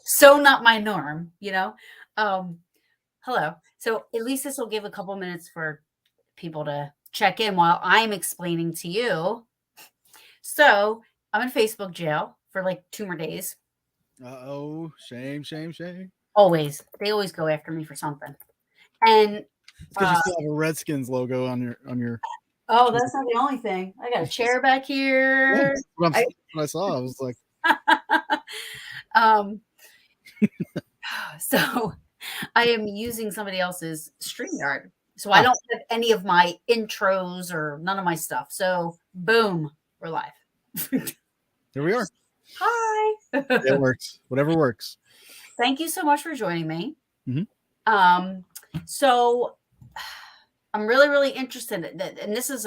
so not my norm, you know? Um, Hello. So at least this will give a couple minutes for people to check in while I'm explaining to you. So I'm in Facebook jail for like 2 more days. Oh, shame, shame, shame. Always. They always go after me for something. And It's because you still have a Redskins logo on your. oh, that's not the only thing. I got a chair back Yeah, here. I what I saw. I was like, um so I am using somebody else's StreamYard. So I ah, don't have any of my intros or none of my stuff. So boom, we're live. here we are. Hi. It works. Whatever works. Thank you so much for joining me. Hmm. Um, so I'm really, really interested in that. And this is,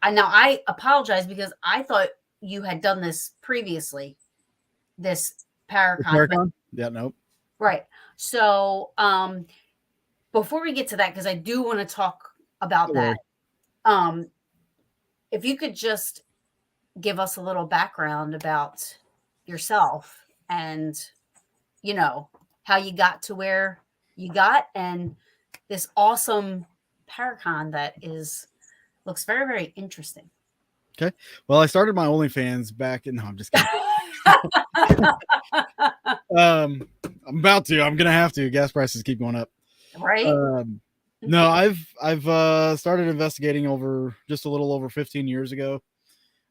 I now I apologize because I thought you had done this previously, this The Paracon, but Paracon? Yeah, nope. right. So, before we get to that, because I do want to talk about Don't that, worry. um, if you could just give us a little background about yourself and, you know, how you got to where you got and this awesome Paracon that is looks very, very interesting. Okay. Well, I started my OnlyFans back in. No, I'm just kidding. Um, I'm about to. I'm gonna have to. Gas prices keep going up. Right? Um, no, I've started investigating over just a little over 15 years ago.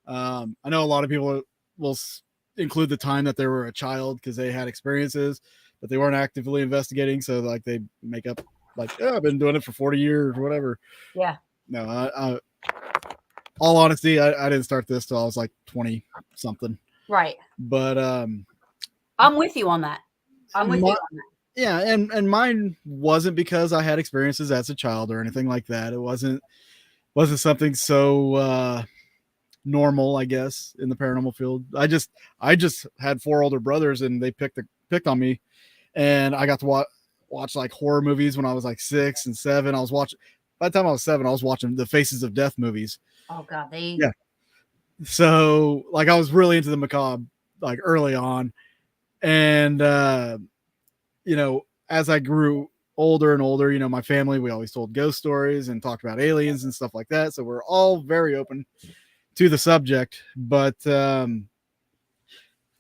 I know a lot of people will include the time that they were a child because they had experiences, but they weren't actively investigating. So like they make up like, oh, I've been doing it for 40 years or whatever. Yeah. No, all honesty, I didn't start this till I was like 20 something. Right. But I'm with you on that. I'm with you my, on that. yeah, and mine wasn't because I had experiences as a child or anything like that. It wasn't something so normal, I guess, in the paranormal field. I just had four older brothers, and they picked on me, and I got to watch like horror movies when I was like 6 and 7. I was watching. By the time I was 7, I was watching the Faces of Death movies. Oh God, Yeah. So like I was really into the macabre like early on, and as I grew older and older, my family, we always told ghost stories and talked about aliens and stuff like that. So we're all very open to the subject, but and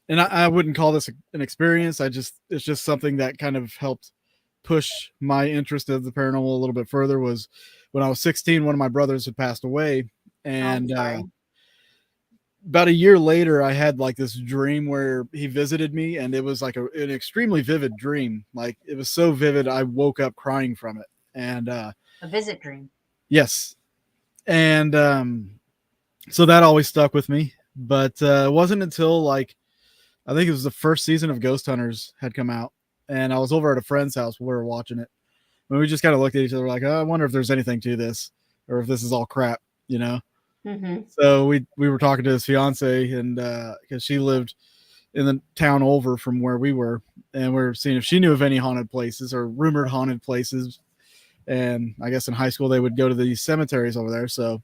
I wouldn't call this an experience. It's just something that kind of helped push my interest of the paranormal a little bit further. Was when I was 16, one of my brothers had passed away, oh, I'm and sorry. about a year later, I had like this dream where he visited me, and it was like an extremely vivid dream. Like it was so vivid, I woke up crying from it. And A visit dream. yes, and so that always stuck with me. But it wasn't until like I think it was the first season of Ghost Hunters had come out, and I was over at a friend's house when we were watching it. And we just kind of looked at each other like, oh, I wonder if there's anything to this, or if this is all crap, you know. Mm-hmm. So we were talking to his fiance, and because she lived in the town over from where we were, and we are seeing if she knew of any haunted places or rumored haunted places. And I guess in high school they would go to these cemeteries over there. So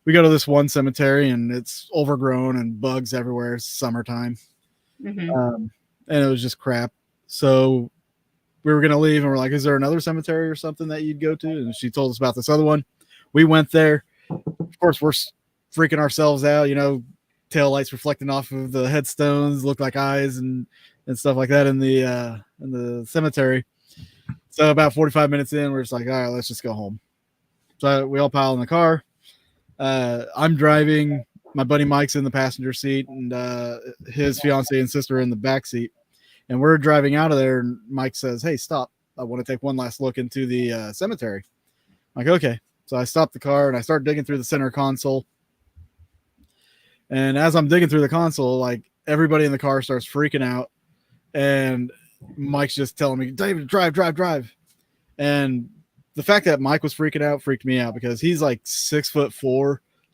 we go to this one cemetery, and it's overgrown and bugs everywhere. It's summertime, Mm-hmm. and it was just crap. So we were gonna leave, and we're like, "Is there another cemetery or something that you'd go to?" And she told us about this other one. We went there. Of course, we're freaking ourselves out, tail lights reflecting off of the headstones, look like eyes and stuff like that in the cemetery. So about 45 minutes in, we're just like, all right, let's just go home. So we all pile in the car. I'm driving. My buddy Mike's in the passenger seat, and his fiance and sister are in the back seat. And we're driving out of there, and Mike says, "Hey, stop! I want to take one last look into the cemetery." I'm like, okay. So I stopped the car and I start digging through the center console. And as I'm digging through the console, like everybody in the car starts freaking out. And Mike's just telling me, David, drive, drive, drive. And the fact that Mike was freaking out freaked me out because he's like 6'4",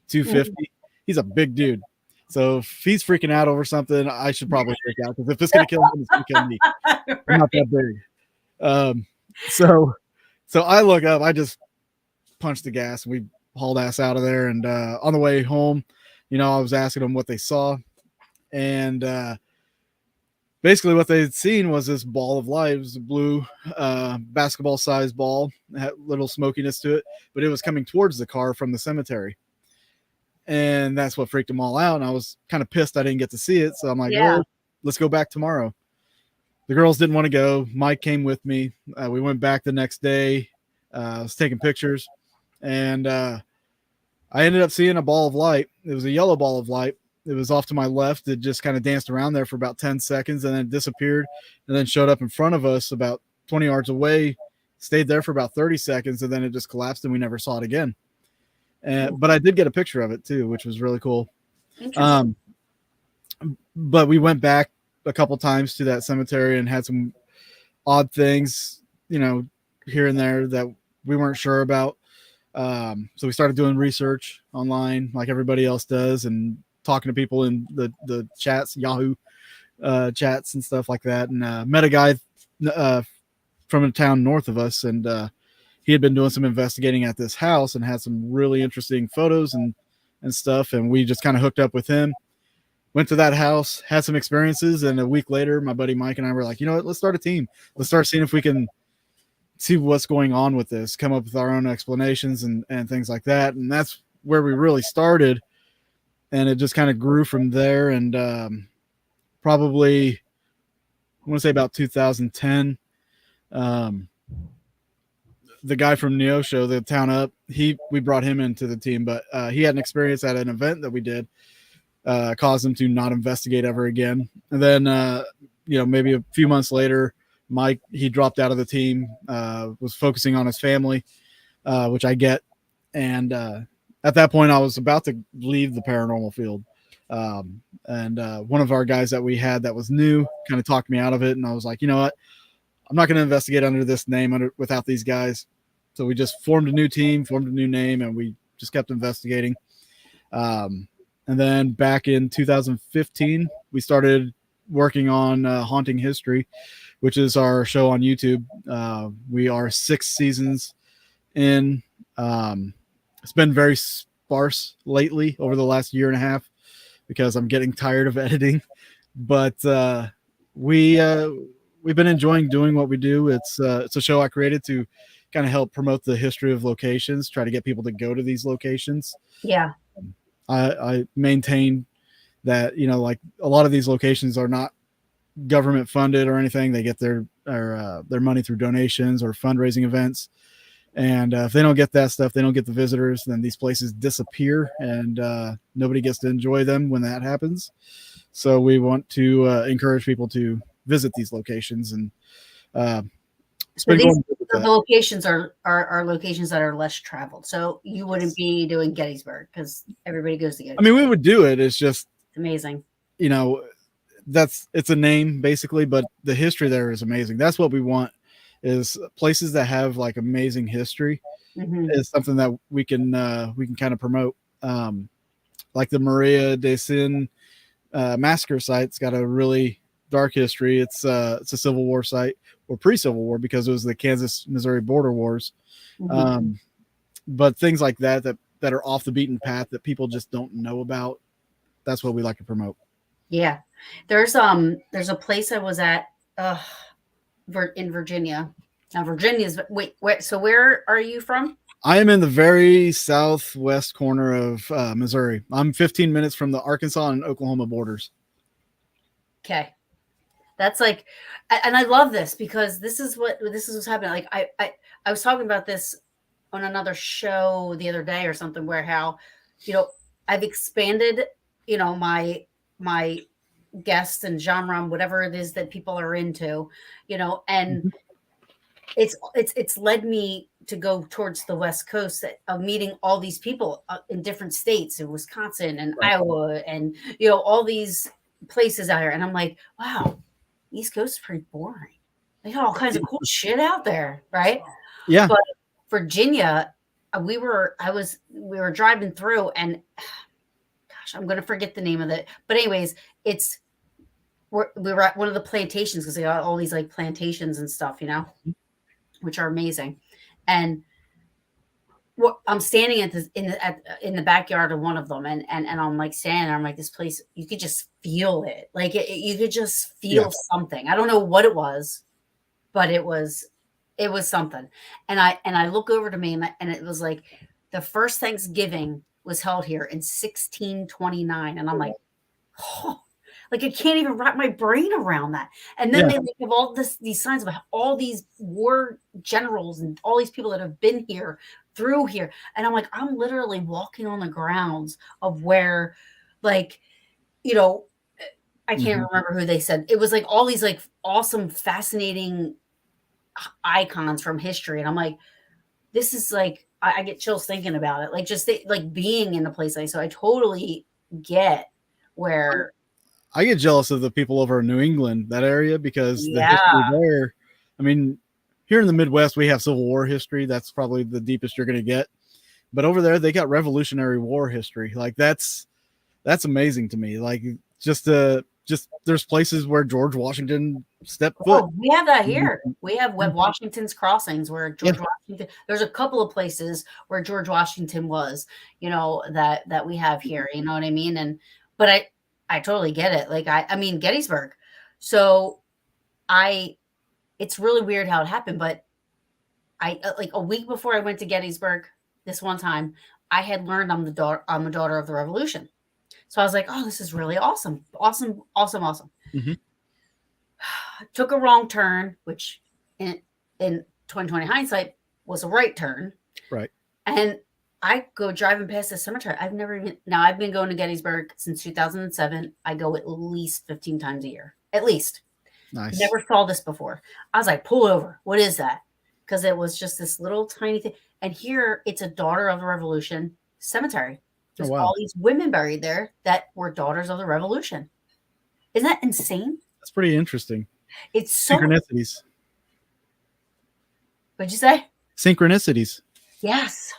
250. He's a big dude. So if he's freaking out over something, I should probably freak out because if it's going to kill him, it's going to kill me. I'm not that big. So I look up, I just punched the gas, and we hauled ass out of there. And on the way home, I was asking them what they saw, and basically what they had seen was this ball of light. It was a blue basketball sized ball. It had little smokiness to it, but it was coming towards the car from the cemetery. And that's what freaked them all out. And I was kind of pissed I didn't get to see it. So I'm like, Yeah. oh, let's go back tomorrow. The girls didn't want to go. Mike came with me. We went back the next day. I was taking pictures, and I ended up seeing a ball of light. It was a yellow ball of light. It was off to my left. It just kind of danced around there for about 10 seconds and then disappeared, and then showed up in front of us about 20 yards away, stayed there for about 30 seconds, and then it just collapsed and we never saw it again. But I did get a picture of it too, which was really cool. But we went back a couple times to that cemetery and had some odd things, here and there that we weren't sure about. So we started doing research online like everybody else does and talking to people in the chats, Yahoo chats and stuff like that. And met a guy from a town north of us, and he had been doing some investigating at this house and had some really interesting photos and stuff. And we just kind of hooked up with him, went to that house, had some experiences. And a week later, my buddy Mike and I were like, you know what, let's start a team. Let's start seeing if we can see what's going on with this, come up with our own explanations and things like that. And that's where we really started. And it just kind of grew from there. And probably, I want to say about 2010, the guy from Neosho, the town up, we brought him into the team, but he had an experience at an event that we did, caused him to not investigate ever again. And then, maybe a few months later, Mike, he dropped out of the team, was focusing on his family, which I get. And at that point, I was about to leave the paranormal field. And one of our guys that we had that was new kind of talked me out of it. And I was like, you know what? I'm not going to investigate under this name without these guys. So we just formed a new team, formed a new name, and we just kept investigating. And then back in 2015, we started working on Haunting History, which is our show on YouTube. We are 6 seasons in. It's been very sparse lately over the last year and a half because I'm getting tired of editing. But we've been enjoying doing what we do. It's a show I created to kind of help promote the history of locations, try to get people to go to these locations. Yeah. I maintain that, like a lot of these locations are not government funded or anything. They get their money through donations or fundraising events. And if they don't get that stuff, they don't get the visitors, then these places disappear and nobody gets to enjoy them when that happens. So we want to encourage people to visit these locations. And so the locations are locations that are less traveled. So you wouldn't be doing Gettysburg because everybody goes to Gettysburg. I mean, we would do it. It's just amazing. It's a name basically, but the history there is amazing. That's what we want, is places that have like amazing history. Is something that we can kind of promote. Like the Maria de Sin massacre site's got a really dark history. It's a Civil War site, or pre-Civil War, because it was the Kansas-Missouri border wars. But things like that are off the beaten path that people just don't know about, that's what we like to promote. Yeah. There's a place I was at in Virginia. Now Virginia's so where are you from? I am in the very southwest corner of Missouri. I'm 15 minutes from the Arkansas and Oklahoma borders. Okay. That's like, and I love this because this is what's happening. Like I was talking about this on another show the other day or something, where how, I've expanded, my guests and genre and whatever it is that people are into, and it's led me to go towards the West Coast of meeting all these people in different states, in Wisconsin and Iowa and, all these places out here. And I'm like, wow, East Coast is pretty boring. They got all kinds of cool shit out there. Right. Yeah. But Virginia, we were driving through, and gosh, I'm going to forget the name of it. But anyways, we were at one of the plantations, because they got all these like plantations and stuff, which are amazing. And Well, I'm standing in the backyard of one of them, and I'm like standing there. I'm like, this place, you could just feel it. Like you could just Yeah. feel something. I don't know what it was, but it was something. And I look over to me, and it was like the first Thanksgiving was held here in 1629, and I'm like, oh, like I can't even wrap my brain around that. And then Yeah. they like, have all these signs of all these war generals and all these people that have been here through here, and I'm like, I'm literally walking on the grounds of where, like, you know, I can't Mhm. remember who they said it was. Like all these like awesome, fascinating icons from history, and I'm like, this is like I get chills thinking about it. Like just like being in a place like so. I totally get where. I get jealous of the people over in New England, that area, because the history Yeah. there. I mean, here in the Midwest, we have Civil War history. That's probably the deepest you're going to get. But over there, they got Revolutionary War history. Like that's amazing to me. Like just there's places where George Washington stepped foot. Oh, we have that here. We have Washington's Crossings where Yeah, George Washington. There's a couple of places where George Washington was, that we have here. You know what I mean? And but I totally get it. Like I mean Gettysburg. So I it's really weird how it happened, but I like a week before I went to Gettysburg this one time, I had learned I'm a daughter of the Revolution. So I was like, oh, this is really awesome. Awesome, awesome, awesome. hmm Took a wrong turn, which in 2020 hindsight was a right turn. right. And I go driving past the cemetery. I've been going to Gettysburg since 2007. I go at least 15 times a year, at least. Nice. Never saw this before. I was like, pull over. What is that? Because it was just this little tiny thing. And here it's a daughter of the Revolution cemetery. There's wow. all these women buried there that were daughters of the Revolution. Isn't that insane? That's pretty interesting. It's so. Synchronicities. What'd you say? Synchronicities. Yes.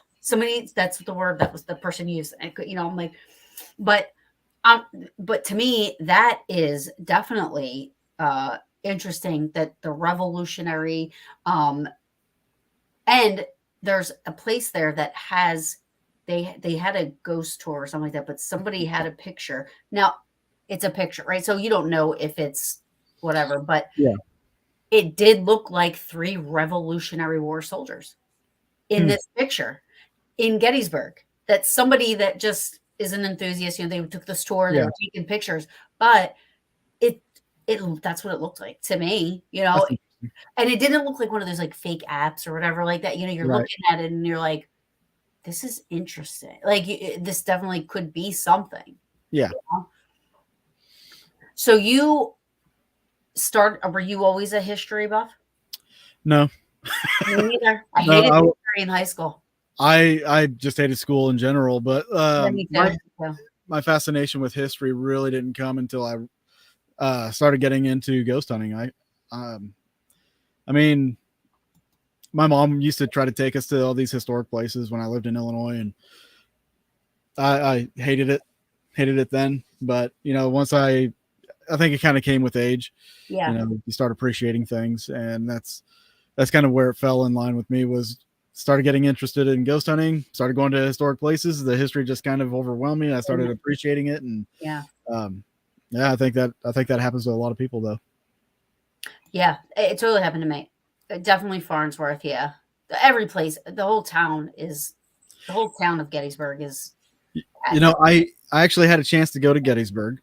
That's the word that was the person used. I'm like, but but to me, that is definitely interesting that the revolutionary and there's a place there that has they had a ghost tour or something like that, but somebody had a picture. Now it's a picture, right? So you don't know if it's whatever, but Yeah. it did look like 3 Revolutionary War soldiers in this picture in Gettysburg. That somebody that just is an enthusiast, they took the tour, they were taking pictures, but it that's what it looked like to me, and it didn't look like one of those like fake apps or whatever like that. You're Right. looking at it and you're like, this is interesting. Like this definitely could be something. Yeah. So were you always a history buff? No. Me neither. I No, hated history in high school. I just hated school in general, but Me too. my fascination with history really didn't come until I started getting into ghost hunting. I mean, my mom used to try to take us to all these historic places when I lived in Illinois, and I hated it then. But once I think it kind of came with age. Yeah. You start appreciating things, and that's kind of where it fell in line with me. Was started getting interested in ghost hunting, started going to historic places. The history just kind of overwhelmed me. I started appreciating it, and yeah, I think that happens to a lot of people, though. Yeah, it totally happened to me. Definitely Farnsworth. Yeah, every place, the whole town of Gettysburg is. I actually had a chance to go to Gettysburg,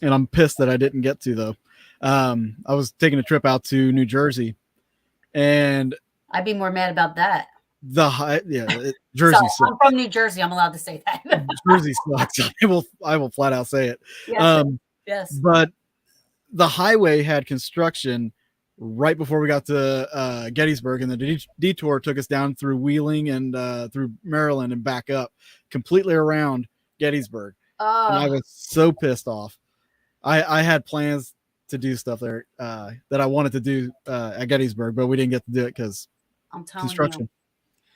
and I'm pissed that I didn't get to, though. I was taking a trip out to New Jersey, and I'd be more mad about that. Jersey. So, I'm from New Jersey. I'm allowed to say that. Jersey sucks. I will flat out say it. Yes. But the highway had construction right before we got to Gettysburg, and the detour took us down through Wheeling and through Maryland and back up completely around Gettysburg. And I was so pissed off. I had plans to do stuff there that I wanted to do at Gettysburg, but we didn't get to do it because construction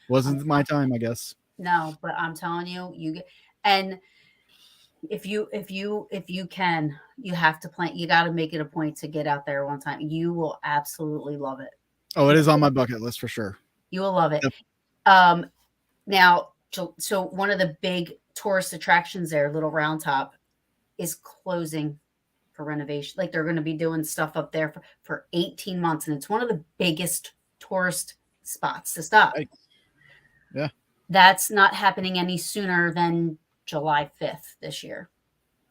wasn't my time, I guess. No, but I'm telling you, and if you can, you have to plan. You got to make it a point to get out there one time. You will absolutely love it. Oh, it is on my bucket list for sure. You will love it. Yep. Now, so one of the big tourist attractions there, Little Round Top, is closing for renovation. Like they're going to be doing stuff up there for 18 months. And it's one of the biggest tourist spots to stop. Right. Yeah. That's not happening any sooner than July 5th this year.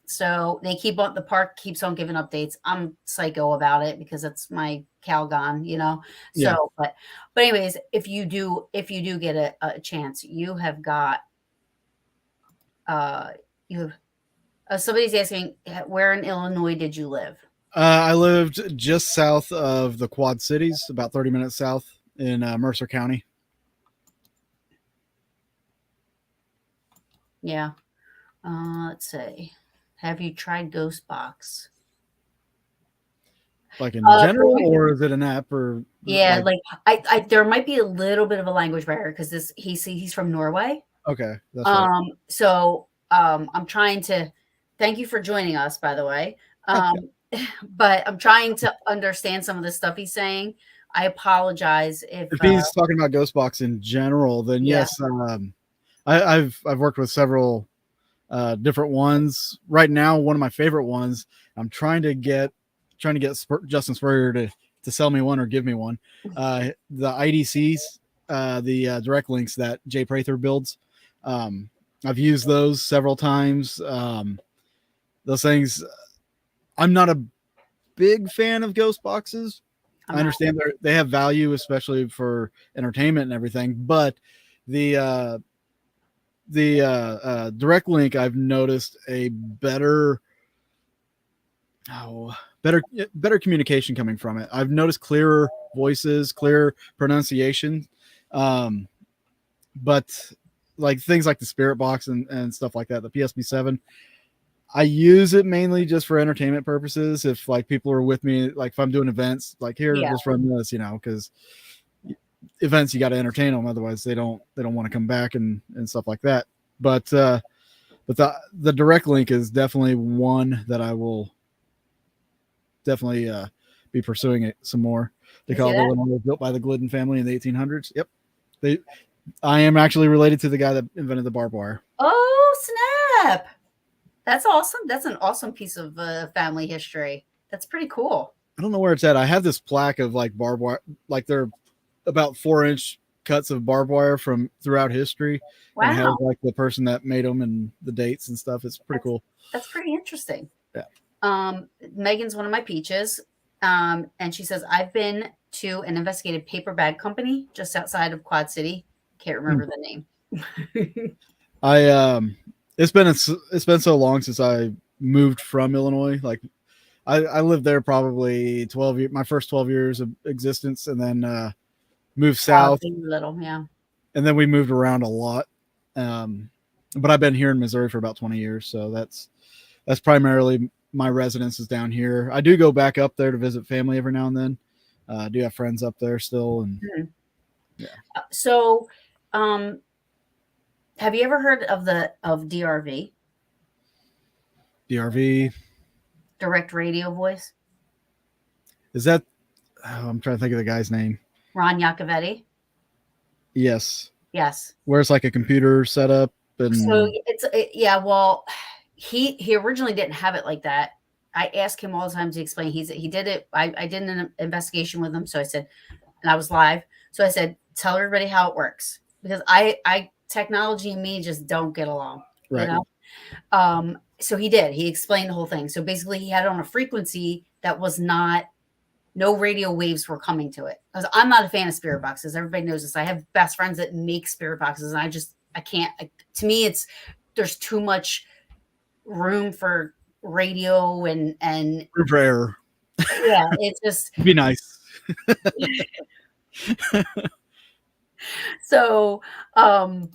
So the park keeps on giving updates. I'm psycho about it because it's my Calgon, you know. Yeah. So, but anyways, if you do get a chance, you have got you have somebody's asking, where in Illinois did you live? I lived just south of the Quad Cities, about 30 minutes south in Mercer County. Yeah. Let's see. Have you tried Ghost Box? Like in general, or is it an app? Or yeah, like I there might be a little bit of a language barrier because he's from Norway. Okay, that's right. So I'm trying to thank you for joining us, by the way. But I'm trying to understand some of the stuff he's saying. I apologize if he's talking about Ghost Box in general, then yeah. yes. I've worked with several different ones. Right now, one of my favorite ones, I'm trying to get Justin Spurrier to sell me one or give me one. The IDCs, the direct links that Jay Prather builds. I've used those several times. Those things, I'm not a big fan of ghost boxes. I understand they have value, especially for entertainment and everything, but the direct link, I've noticed a better communication coming from it. I've noticed clearer voices, clearer pronunciation. But like things like the Spirit Box and stuff like that, the PSB7, I use it mainly just for entertainment purposes. If like people are with me, like if I'm doing events, like here, just run this, because events, you got to entertain them. Otherwise they don't want to come back and stuff like that. But the direct link is definitely one that I will definitely be pursuing it some more. DeKalb, Illinois, was built by the Glidden family in the 1800s. Yep. I am actually related to the guy that invented the barbed wire. Oh, snap. That's awesome. That's an awesome piece of family history. That's pretty cool. I don't know where it's at. I have this plaque of like barbed wire, like they're about 4-inch cuts of barbed wire from throughout history. Wow. And it has like the person that made them and the dates and stuff. It's pretty cool. That's pretty interesting. Yeah. Megan's one of my peaches. And she says, I've been to an investigative paper bag company just outside of Quad City. Can't remember the name. It's been so long since I moved from Illinois. Like I lived there probably 12 years, my first 12 years of existence, and then moved south. Little, yeah. And then we moved around a lot. But I've been here in Missouri for about 20 years, so that's primarily my residence is down here. I do go back up there to visit family every now and then. I do have friends up there still, and yeah. So, have you ever heard of DRV? DRV, direct radio voice. Is that? Oh, I'm trying to think of the guy's name. Ron Iacovetti. Yes. Yes. Where it's like a computer setup, and so yeah. Well, he originally didn't have it like that. I ask him all the time to explain. He did it. I did an investigation with him, so I said, and I was live. So I said, tell everybody how it works, because I technology and me just don't get along. Right. You know? So he did. He explained the whole thing. So basically, he had it on a frequency that was not. No radio waves were coming to it. I'm not a fan of spirit boxes. Everybody knows this. I have best friends that make spirit boxes, and I can't. To me, there's too much room for radio and room for error. Yeah, it's just be nice. So the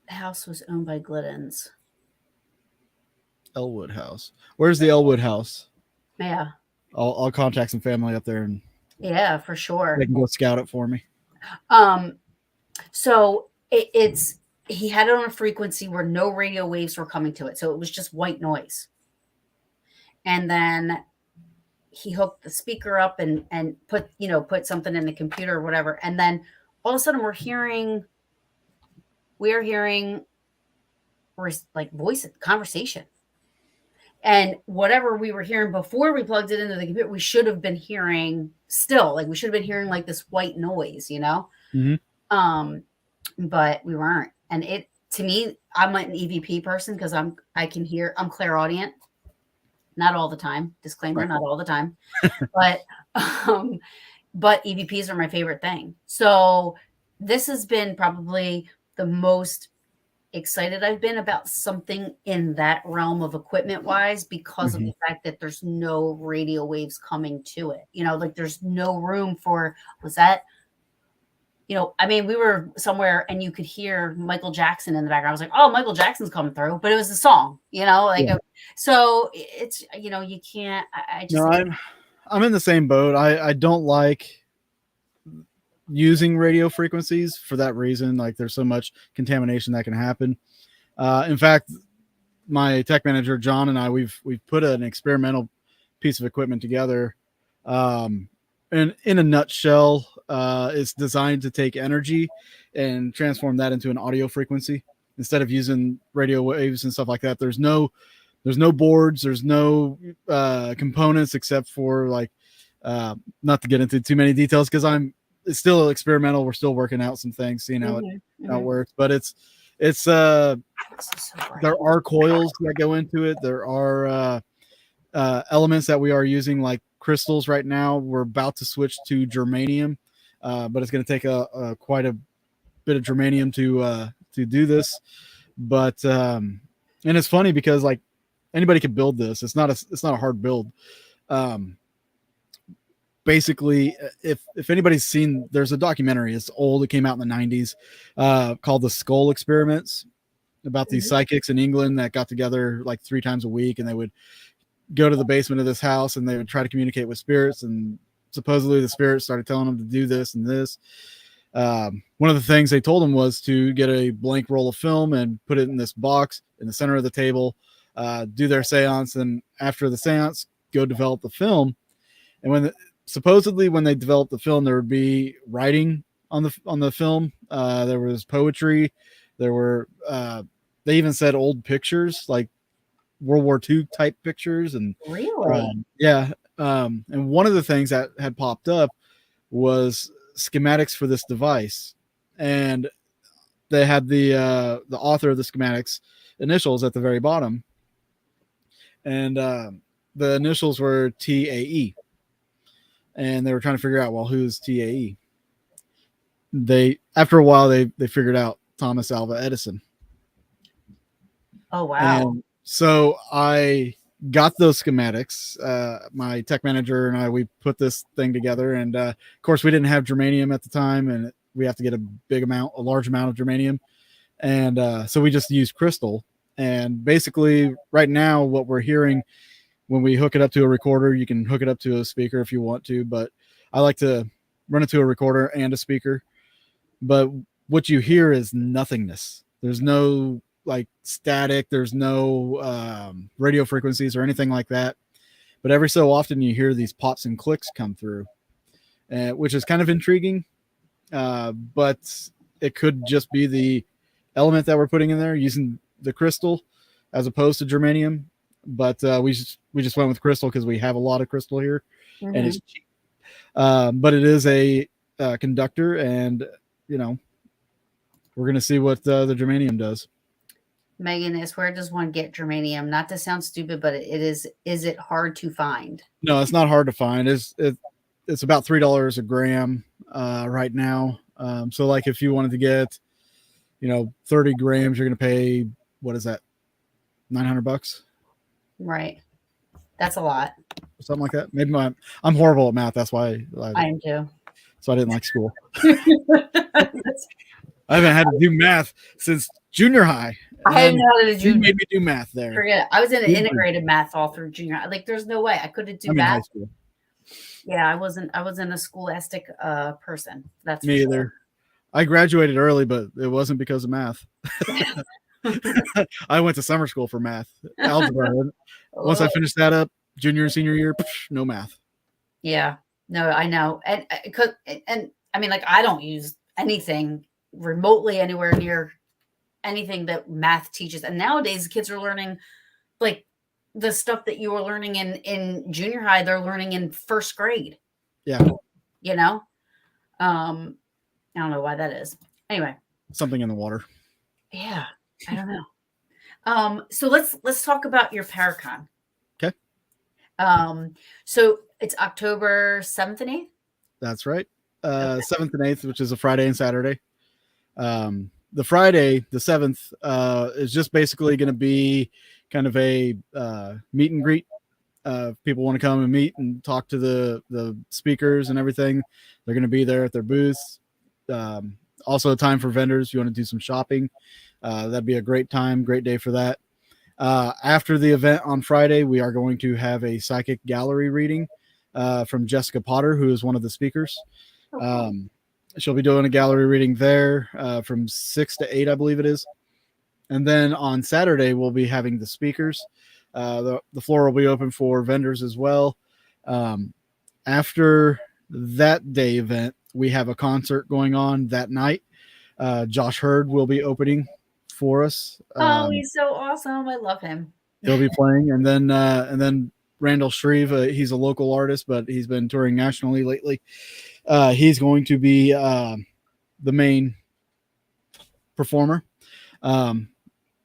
house was owned by Gliddens. Elwood House. Where's the Elwood House? Yeah. I'll contact some family up there, and yeah, for sure. They can go scout it for me. So he had it on a frequency where no radio waves were coming to it. So it was just white noise. And then he hooked the speaker up and put something in the computer or whatever, and then all of a sudden we're hearing like voice conversation. And whatever we were hearing before we plugged it into the computer, we should have been hearing still. Like we should have been hearing like this white noise, Mm-hmm. But we weren't. And it, to me, I'm an EVP person because I'm clairaudient. Not all the time. Disclaimer, Right. not all the time. But but EVPs are my favorite thing. So this has been probably the most excited I've been about something in that realm of equipment wise because of the fact that there's no radio waves coming to it. Like there's no room for, was that, I mean, we were somewhere and you could hear Michael Jackson in the background. I was like, oh, Michael Jackson's coming through, but it was a song, so it's, you can't, I just, No, I'm in the same boat. I don't like using radio frequencies for that reason. Like there's so much contamination that can happen. In fact, my tech manager John and I we've put an experimental piece of equipment together. And in a nutshell, it's designed to take energy and transform that into an audio frequency instead of using radio waves and stuff like that. There's no boards, there's no components except for like not to get into too many details because it's still experimental. We're still working out some things, seeing how it works. But it's there are coils that go into it. There are elements that we are using like crystals right now. We're about to switch to germanium, but it's going to take quite a bit of germanium to do this. But and it's funny because like anybody can build this. It's not a hard build. Basically, if anybody's seen, there's a documentary. It's old. It came out in the 90s, called The Skull Experiments, about these psychics in England that got together like 3 times a week, and they would go to the basement of this house and they would try to communicate with spirits. And supposedly the spirits started telling them to do this and this. One of the things they told them was to get a blank roll of film and put it in this box in the center of the table, do their seance, and after the seance, go develop the film. And supposedly when they developed the film, there would be writing on the film. There was poetry. There were they even said old pictures like World War II type pictures. And really, yeah. And one of the things that had popped up was schematics for this device, and they had the author of the schematics initials at the very bottom, and the initials were TAE. And they were trying to figure out, well, who's TAE? After a while, they figured out Thomas Alva Edison. Oh, wow. And so I got those schematics. My tech manager and I, we put this thing together. And of course, we didn't have germanium at the time, and we have to get a large amount of germanium. And so we just used crystal. And basically, right now, what we're hearing when we hook it up to a recorder, you can hook it up to a speaker if you want to, but I like to run it to a recorder and a speaker. But what you hear is nothingness. There's no like static. There's no radio frequencies or anything like that. But every so often you hear these pops and clicks come through, which is kind of intriguing. But it could just be the element that we're putting in there using the crystal as opposed to germanium. But we just went with crystal because we have a lot of crystal here, and it's cheap. But it is a conductor, and we're gonna see what the germanium does. Megan is, where does one get germanium? Not to sound stupid, but it is. Is it hard to find? No, it's not hard to find. It's about $3 a gram right now. So like if you wanted to get 30 grams, you're gonna pay, what is that, $900? Right. That's a lot. Something like that. Maybe I'm horrible at math. That's why I am too. So I didn't like school. I haven't had to do math since junior high. I didn't know how to do. You made me do math there. Forget it. I was in an integrated math all through junior high. Like, there's no way I couldn't do math. High school. Yeah, I wasn't a scholastic person. That's me either. Sure. I graduated early, but it wasn't because of math. I went to summer school for math, algebra. Once I finished that up, junior and senior year, no math. Yeah. No, I know. And it could, and I mean, like, I don't use anything remotely anywhere near anything that math teaches. And nowadays, kids are learning like the stuff that you were learning in junior high, they're learning in first grade, Yeah, you know? I don't know why that is. Anyway, something in the water. yeah, I don't know. So let's talk about your Paracon. Okay, So it's October 7th and 8th. that's right. Okay. 7th and 8th, which is a Friday and Saturday. The Friday, the 7th, is just basically going to be kind of a meet and greet. People want to come and meet and talk to the speakers and everything. They're going to be there at their booths. Also, a time for vendors. If you want to do some shopping, that'd be a great time, great day for that. After the event on Friday, we are going to have a psychic gallery reading from Jessica Potter, who is one of the speakers. Okay. She'll be doing a gallery reading there from 6 to 8, I believe it is. And then on Saturday, we'll be having the speakers. The floor will be open for vendors as well. After that day event, we have a concert going on that night. Josh Hurd will be opening for us. Oh, he's so awesome. I love him. He'll be playing, and then Randall Shreve, he's a local artist, but he's been touring nationally lately. He's going to be the main performer.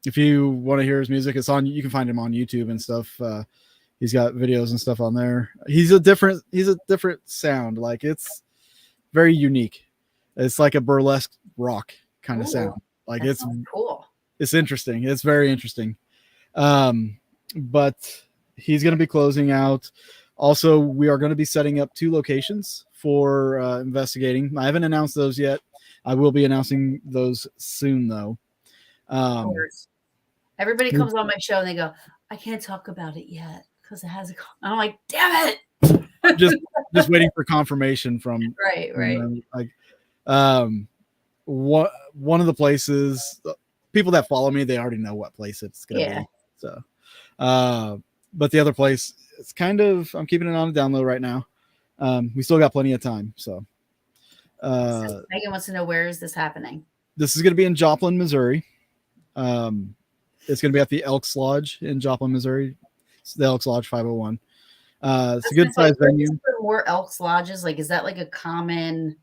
If you want to hear his music, it's on. You can find him on YouTube and stuff. He's got videos and stuff on there. He's a different sound. Like, it's very unique. It's like a burlesque rock kind of sound. Like, That it's sounds cool. It's interesting. It's very interesting. But he's going to be closing out. Also, we are going to be setting up 2 locations for investigating. I haven't announced those yet. I will be announcing those soon, though. Of course. Everybody comes on my show and they go, I can't talk about it yet because it has a. I'm like, damn it. just waiting for confirmation from Right. Like, one of the places, people that follow me, they already know what place it's going to be. So, but the other place, it's kind of, I'm keeping it on a down low right now. We still got plenty of time. So, Megan wants to know, where is this happening? This is going to be in Joplin, Missouri. It's going to be at the Elks Lodge in Joplin, Missouri. It's the Elks Lodge 501. It's a good sized venue. More Elks Lodges, like, is that like a common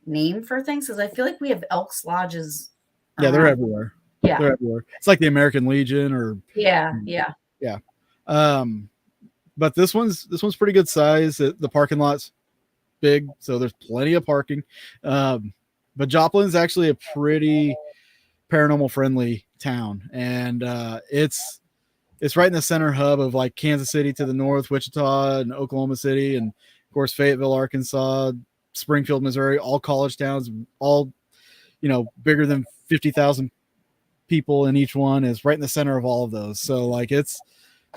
name for things? Because I feel like we have Elks Lodges. Yeah, they're everywhere. Yeah, they're everywhere. It's like the American Legion, or yeah. But this one's pretty good size. The parking lot's big, so there's plenty of parking. But Joplin's actually a pretty paranormal friendly town, and it's right in the center hub of like Kansas City to the north, Wichita and Oklahoma City, and of course Fayetteville, Arkansas, Springfield, Missouri, all college towns, all bigger than 50,000 people in each one. Is right in the center of all of those. So like it's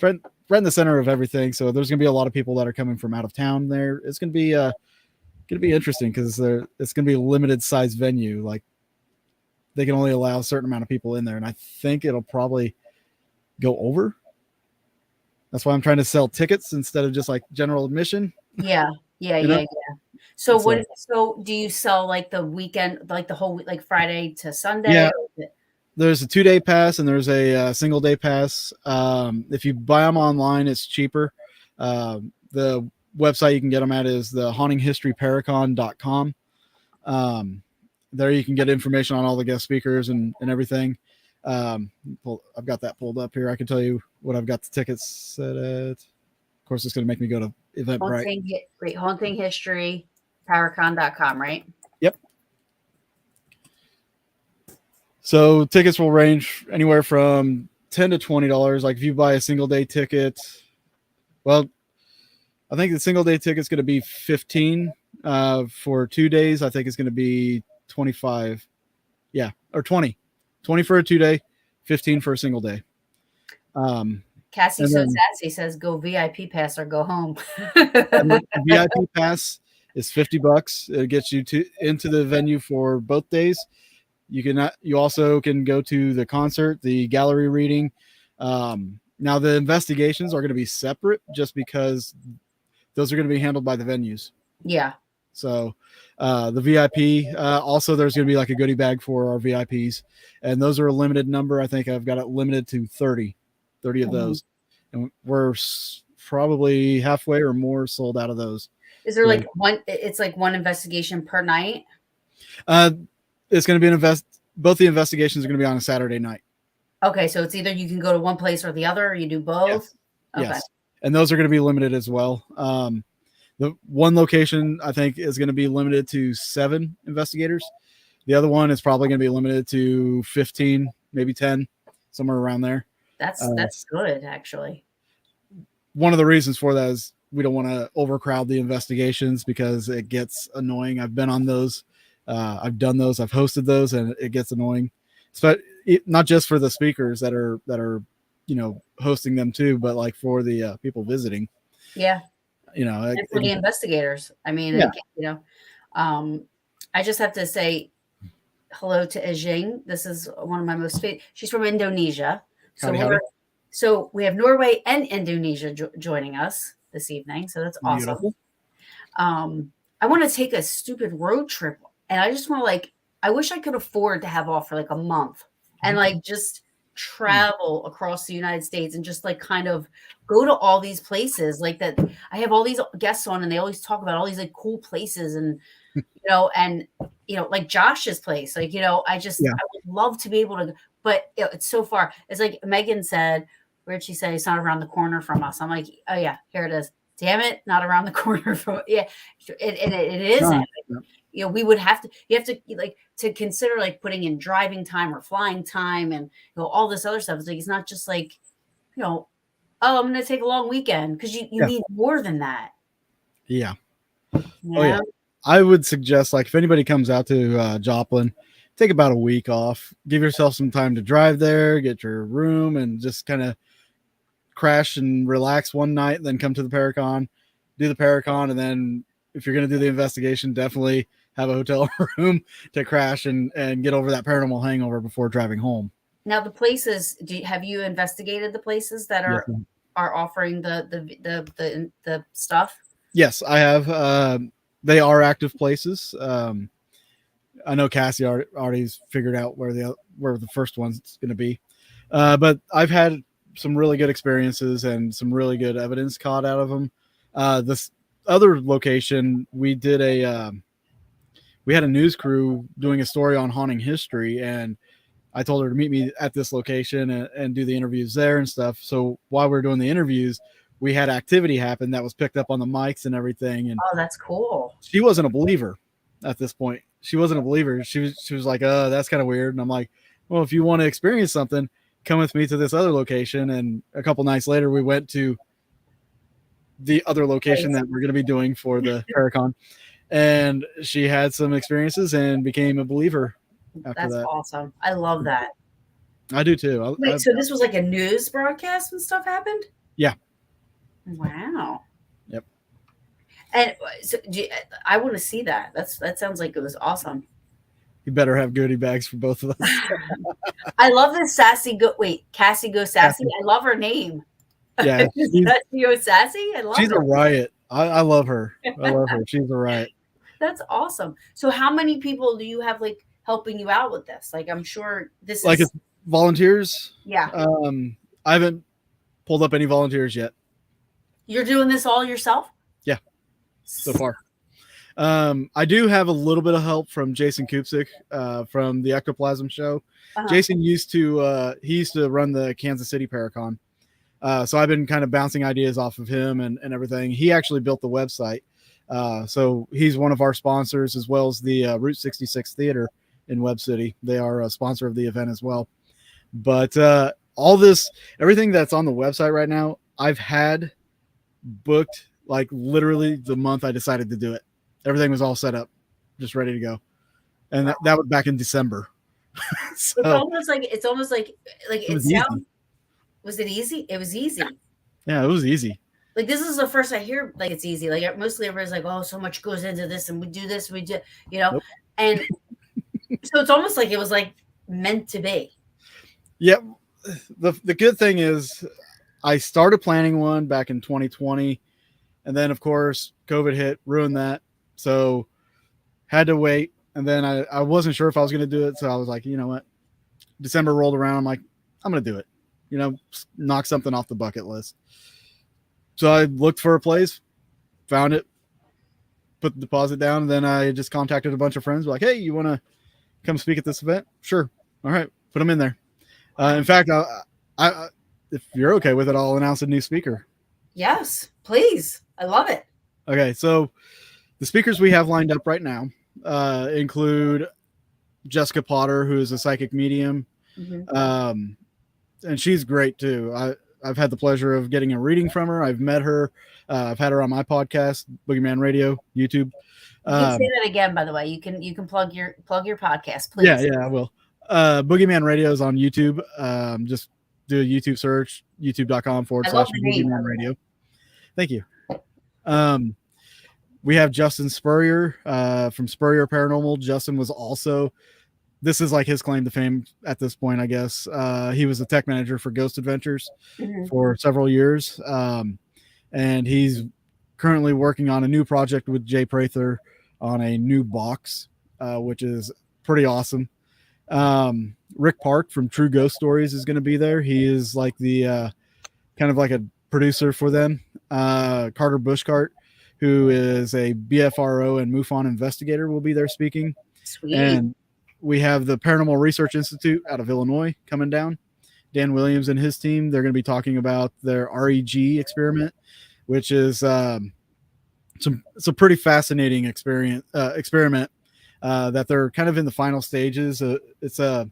right in the center of everything. So there's going to be a lot of people that are coming from out of town there. It's going to be interesting because it's going to be a limited size venue. Like, they can only allow a certain amount of people in there, and I think it'll probably go over. That's why I'm trying to sell tickets instead of just like general admission. Yeah. So so do you sell like the weekend, like the whole week, like Friday to Sunday? Yeah. There's a 2-day pass and there's a single day pass. If you buy them online, it's cheaper. The website you can get them at is the hauntinghistoryparacon.com. There you can get information on all the guest speakers and everything. I've got that pulled up here. I can tell you what I've got the tickets set at. Of course, it's going to make me go to Eventbrite. Great. Haunting History, Paracon.com, right? Yep. So tickets will range anywhere from $10 to $20. Like, if you buy a single day ticket, well, I think the single day ticket is going to be $15. For 2 days, I think it's going to be $25. Yeah, or $20 for a 2-day, $15 for a single day. Cassie so sassy says, go VIP pass or go home. VIP pass is $50. It gets you into the venue for both days. You also can go to the concert, the gallery reading. Now the investigations are going to be separate, just because those are going to be handled by the venues. Yeah. So the VIP, also there's going to be like a goodie bag for our VIPs, and those are a limited number. I think I've got it limited to 30 of those, and we're probably halfway or more sold out of those. Is there like one? It's like one investigation per night. It's going to be both the investigations are going to be on a Saturday night. Okay, so it's either you can go to one place or the other, or you do both. Yes. Okay. Yes. And those are going to be limited as well. The one location I think is going to be limited to 7 investigators. The other one is probably going to be limited to 15, maybe 10, somewhere around there. That's good, actually. One of the reasons for that is we don't want to overcrowd the investigations because it gets annoying. I've been on those. I've done those. I've hosted those, and it gets annoying. So not just for the speakers that are hosting them too, but like for the people visiting. Yeah. And for the investigators. I mean, yeah. I just have to say hello to Ejing. This is one of my most favorite. She's from Indonesia. Howdy. So we have Norway and Indonesia joining us this evening. So that's awesome. Beautiful. I want to take a stupid road trip, and I just want to I wish I could afford to have off for like a month and just travel across the United States and just kind of go to all these places like that. I have all these guests on and they always talk about all these cool places and like Josh's place, I would love to be able to, but it's so far. It's like Megan said, where'd she say? It's not around the corner from us. I'm like, oh yeah, here it is. Damn it, not around the corner from it isn't. We would have to, you have to to consider putting in driving time or flying time and all this other stuff. It's not just oh, I'm going to take a long weekend, because you need more than that. Yeah. Oh yeah. I would suggest if anybody comes out to Joplin, take about a week off, give yourself some time to drive there, get your room, and just kind of crash and relax one night, then come to the Paracon, do the Paracon, and then if you're going to do the investigation, definitely have a hotel room to crash and get over that paranormal hangover before driving home. Now, the places, have you investigated the places that are offering the stuff? Yes, I have. They are active places. I know Cassie already's figured out where the first one's going to be, but I've had some really good experiences and some really good evidence caught out of them. This other location, we had a news crew doing a story on haunting history, and I told her to meet me at this location and do the interviews there and stuff. So while we were doing the interviews, we had activity happen that was picked up on the mics and everything. And oh, that's cool. She wasn't a believer at this point. She wasn't a believer. She was like, that's kind of weird. And I'm like, well, if you want to experience something, come with me to this other location. And a couple nights later, we went to the other location that we're going to be doing for the Paracon. And she had some experiences and became a believer after that. That's awesome. I love that. I do too. Wait, so this was like a news broadcast when stuff happened? Yeah. Wow. Yep. And so I want to see that. That sounds like it was awesome. You better have goodie bags for both of us. I love this Cassie Go Sassy. I love her name. Yeah. Cassie Go Sassy. I love her. She's a riot. I love her. I love her. She's a riot. That's awesome. So how many people do you have helping you out with this? I'm sure this is it's volunteers. Yeah. I haven't pulled up any volunteers yet. You're doing this all yourself? Yeah. So far. I do have a little bit of help from Jason Kupsik from the Ectoplasm show. Uh-huh. Jason used to run the Kansas City Paracon. So I've been kind of bouncing ideas off of him and everything. He actually built the website. So he's one of our sponsors, as well as the Route 66 Theater in Webb City. They are a sponsor of the event as well. But everything that's on the website right now, I've had booked literally the month I decided to do it. Everything was all set up, just ready to go. And that was back in December. So, it's almost like it sounds. Was it easy? It was easy. Yeah, it was easy. This is the first I hear it's easy. Mostly everybody's oh, so much goes into this, and we do this, we do, Nope. And so it's almost like it was meant to be. Yeah. The good thing is I started planning one back in 2020, And then of course COVID hit, ruined that. So had to wait. And then I wasn't sure if I was going to do it. So I was like, you know what? December rolled around. I'm like, I'm going to do it. You know, knock something off the bucket list. So I looked for a place, found it, put the deposit down, and then I just contacted a bunch of friends. Like, hey, you want to come speak at this event? Sure. All right, put them in there. In fact, I if you're okay with it, I'll announce a new speaker. Yes, please. I love it. Okay, so the speakers we have lined up right now include Jessica Potter, who is a psychic medium. Mm-hmm. And she's great too. I've had the pleasure of getting a reading from her. I've met her. I've had her on my podcast, Boogeyman Radio, YouTube. You can say that again, by the way. You can plug your podcast, please. Yeah, I will. Boogeyman Radio is on YouTube. Just do a YouTube search, youtube.com/Boogeyman Radio. Thank you. We have Justin Spurrier from Spurrier Paranormal. Justin was also, this is like his claim to fame at this point, I guess. He was the tech manager for Ghost Adventures for several years. And he's currently working on a new project with Jay Prather on a new box, which is pretty awesome. Rick Park from True Ghost Stories is going to be there. He is like the kind of like a producer for them. Carter Bushcart, who is a BFRO and MUFON investigator, will be there speaking. Sweet. And we have the Paranormal Research Institute out of Illinois coming down. Dan Williams and his team, they're going to be talking about their REG experiment, which is it's a pretty fascinating experiment that they're kind of in the final stages. It's an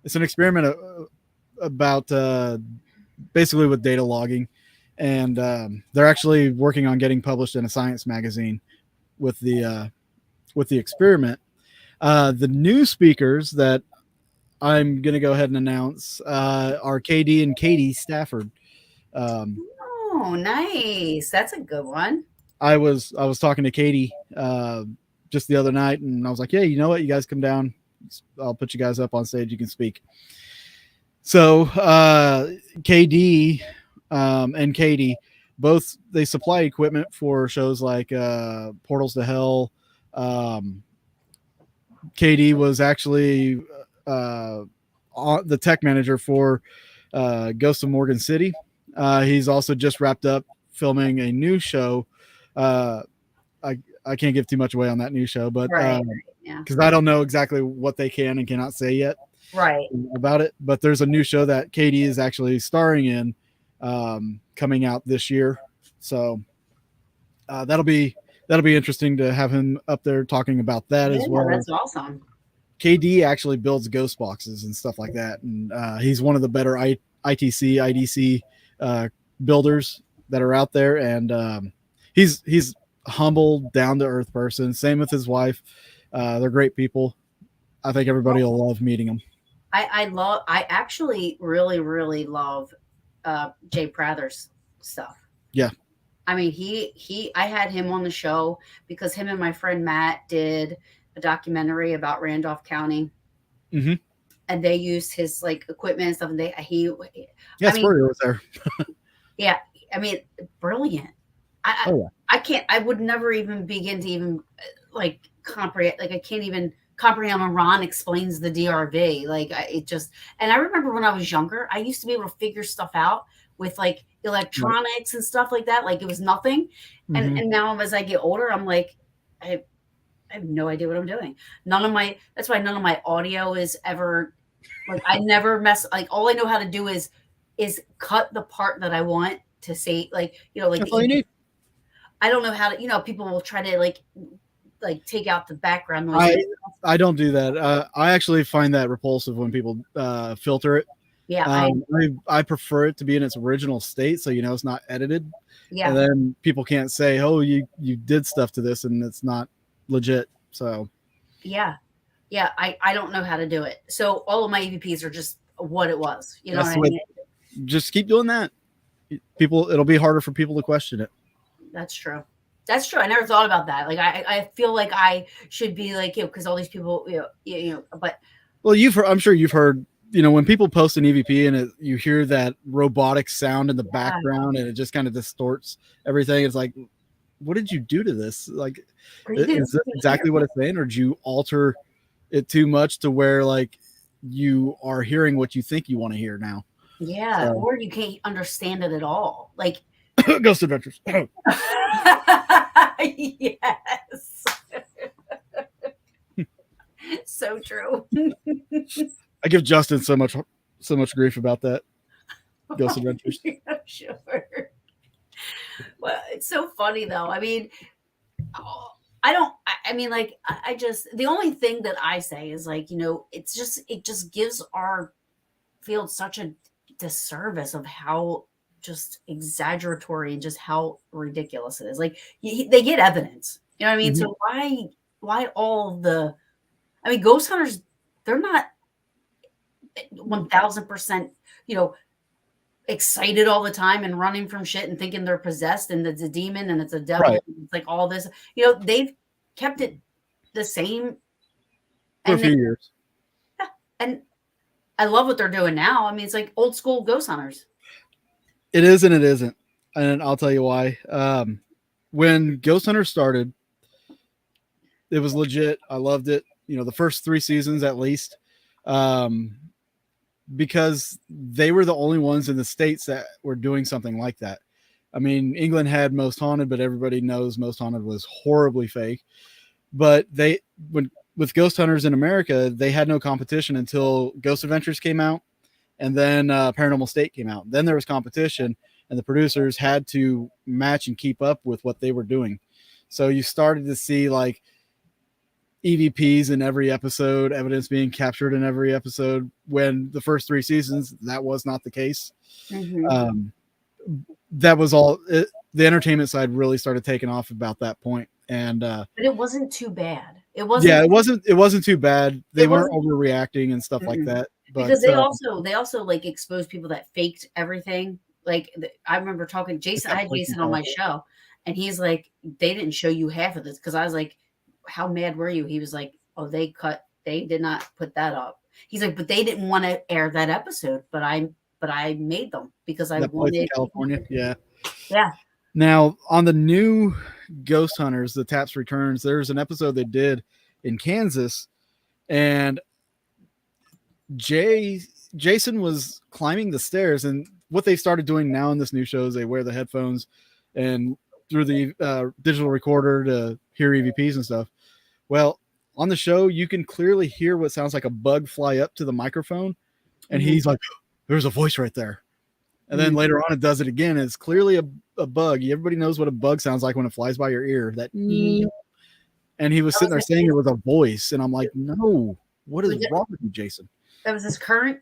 experiment about basically with data logging, and they're actually working on getting published in a science magazine with the experiment. The new speakers that I'm going to go ahead and announce are KD and Katie Stafford. Oh, nice. That's a good one. I was talking to Katie just the other night, and I was like, yeah, you know what? You guys come down. I'll put you guys up on stage. You can speak. So KD and Katie, both, they supply equipment for shows like Portals to Hell. KD was actually the tech manager for Ghost of Morgan City. He's also just wrapped up filming a new show. I can't give too much away on that new show, but because I don't know exactly what they can and cannot say yet about it. But there's a new show that KD is actually starring in coming out this year. So that'll be interesting to have him up there talking about that as well. That's awesome. KD actually builds ghost boxes and stuff like that. And he's one of the better ITC, IDC builders that are out there. And he's humble, down to earth person. Same with his wife. They're great people. I think everybody will love meeting them. I actually really, really love Jay Prather's stuff. Yeah. I mean, I had him on the show because him and my friend Matt did a documentary about Randolph County. Mm-hmm. And they used his like equipment and stuff. And Spurrier was there. Yeah. I mean, brilliant. I would never even begin to even like comprehend. Like I can't even comprehend when Ron explains the DRV. Like and I remember when I was younger, I used to be able to figure stuff out with like electronics and stuff like that. Like it was nothing. Mm-hmm. And now as I get older, I'm like, I have no idea what I'm doing. That's why none of my audio is ever like, I never mess. Like all I know how to do is cut the part that I want to say. Like, like that's all you need. I don't know how to, people will try to like take out the background noise. I don't do that. I actually find that repulsive when people filter it. Yeah. I prefer it to be in its original state. So, it's not edited. Yeah. And then people can't say, oh, you did stuff to this and it's not legit. So. Yeah. Yeah. I don't know how to do it. So all of my EVPs are just what it was. You know what I mean? Just keep doing that. It'll be harder for people to question it. That's true. That's true. I never thought about that. Like I feel like I should be like, because all these people, but well, I'm sure you've heard when people post an EVP and you hear that robotic sound in the background and it just kind of distorts everything, it's like, what did you do to this? Like, is this exactly what it's saying, or did you alter it too much to where like you are hearing what you think you want to hear now? Yeah, or you can't understand it at all. Like Ghost Adventures. Yes. So true. I give Justin so much grief about that. Ghost Adventures. Yeah, sure. Well, it's so funny though. I mean, I mean, like, I just, the only thing that I say is like, it just gives our field such a disservice of how just exaggeratory and just how ridiculous it is. Like, they get evidence, you know what I mean? So why all the, I mean, ghost hunters, they're not 1000%, excited all the time and running from shit and thinking they're possessed and it's a demon and it's a devil. Right. It's like all this, they've kept it the same for a few years. Yeah, and I love what they're doing now. I mean, it's like old school ghost hunters. It is and it isn't, and I'll tell you why. When Ghost Hunters started, it was legit. I loved it. The first 3 seasons at least. Because they were the only ones in the States that were doing something like that. I mean, England had Most Haunted, but everybody knows Most Haunted was horribly fake. But with Ghost Hunters in America, they had no competition until Ghost Adventures came out, and then Paranormal State came out. Then there was competition, and the producers had to match and keep up with what they were doing. So you started to see like EVPs in every episode, evidence being captured in every episode, when the first 3 seasons, that was not the case. That was all the entertainment side really started taking off about that point. And but it wasn't too bad. It wasn't. Yeah, it wasn't too bad. They weren't overreacting and stuff like that. But, because they also like exposed people that faked everything. Like I remember talking Jason. I had Jason on my show, and he's like, "They didn't show you half of this," because I was like, how mad were you? He was like, oh, they did not put that up. He's like, but they didn't want to air that episode, but I made them because I wanted California. Yeah. Yeah. Now on the new Ghost Hunters, the Taps Returns, there's an episode they did in Kansas, and Jason was climbing the stairs, and what they've started doing now in this new show is they wear the headphones and through the digital recorder to hear EVPs and stuff. Well, on the show, you can clearly hear what sounds like a bug fly up to the microphone. And he's like, there's a voice right there. And then later on, it does it again. It's clearly a bug. Everybody knows what a bug sounds like when it flies by your ear. And he was sitting there saying it was a voice. And I'm like, no, what is wrong with you, Jason? That was his current?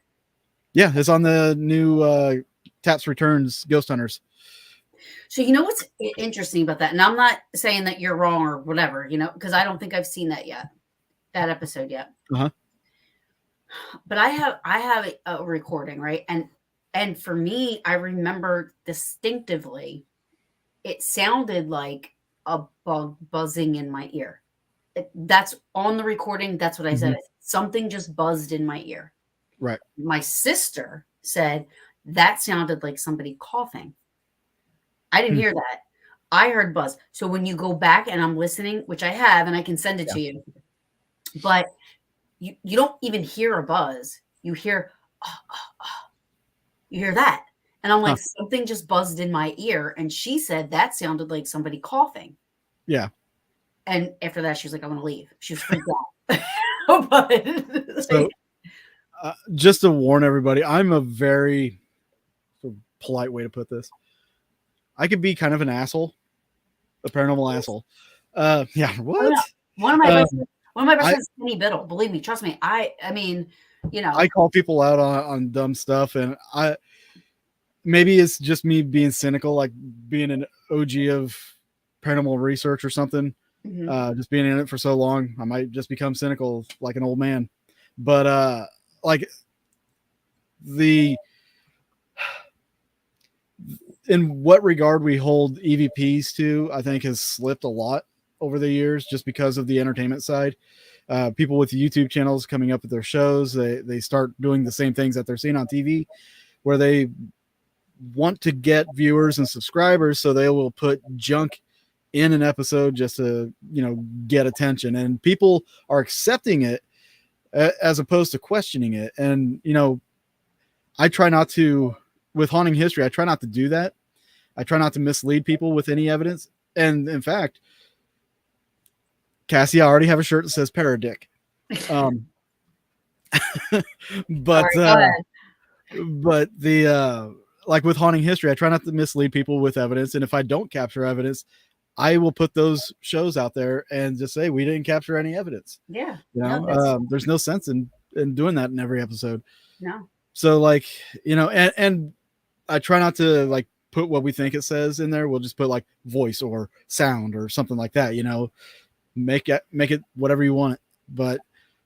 Yeah, it's on the new Taps Returns Ghost Hunters. So you know what's interesting about that? And I'm not saying that you're wrong or whatever, because I don't think I've seen that episode yet. But I have a recording, right? And for me, I remember distinctively, it sounded like a bug buzzing in my ear. That's on the recording. That's what I said. Something just buzzed in my ear. Right. My sister said that sounded like somebody coughing. I didn't hear that. I heard buzz. So when you go back and I'm listening, which I have, and I can send it to you, but you don't even hear a buzz. You hear, you hear that. And I'm like, something just buzzed in my ear. And she said that sounded like somebody coughing. Yeah. And after that, she was like, I want to leave. She was freaked out. But so just to warn everybody, I'm a very polite way to put this. I could be kind of an asshole, a paranormal asshole. Yeah. What? One of my best friends is Penny Biddle. Believe me, trust me. I mean, I call people out on dumb stuff, and maybe it's just me being cynical, like being an OG of paranormal research or something. Just being in it for so long, I might just become cynical like an old man. But like in what regard we hold EVPs to, I think has slipped a lot over the years just because of the entertainment side. People with YouTube channels coming up with their shows, they start doing the same things that they're seeing on TV, where they want to get viewers and subscribers, so they will put junk in an episode just to get attention, and people are accepting it as opposed to questioning it. And I try not to, with Haunting History, I try not to do that. I try not to mislead people with any evidence. And in fact, Cassie, I already have a shirt that says Paradick. But Sorry, but the like with Haunting History, I try not to mislead people with evidence. And if I don't capture evidence, I will put those shows out there and just say we didn't capture any evidence. Yeah. There's no sense in doing that in every episode. No. So and I try not to like put what we think it says in there. We'll just put like voice or sound or something like that. Make it whatever you want it. But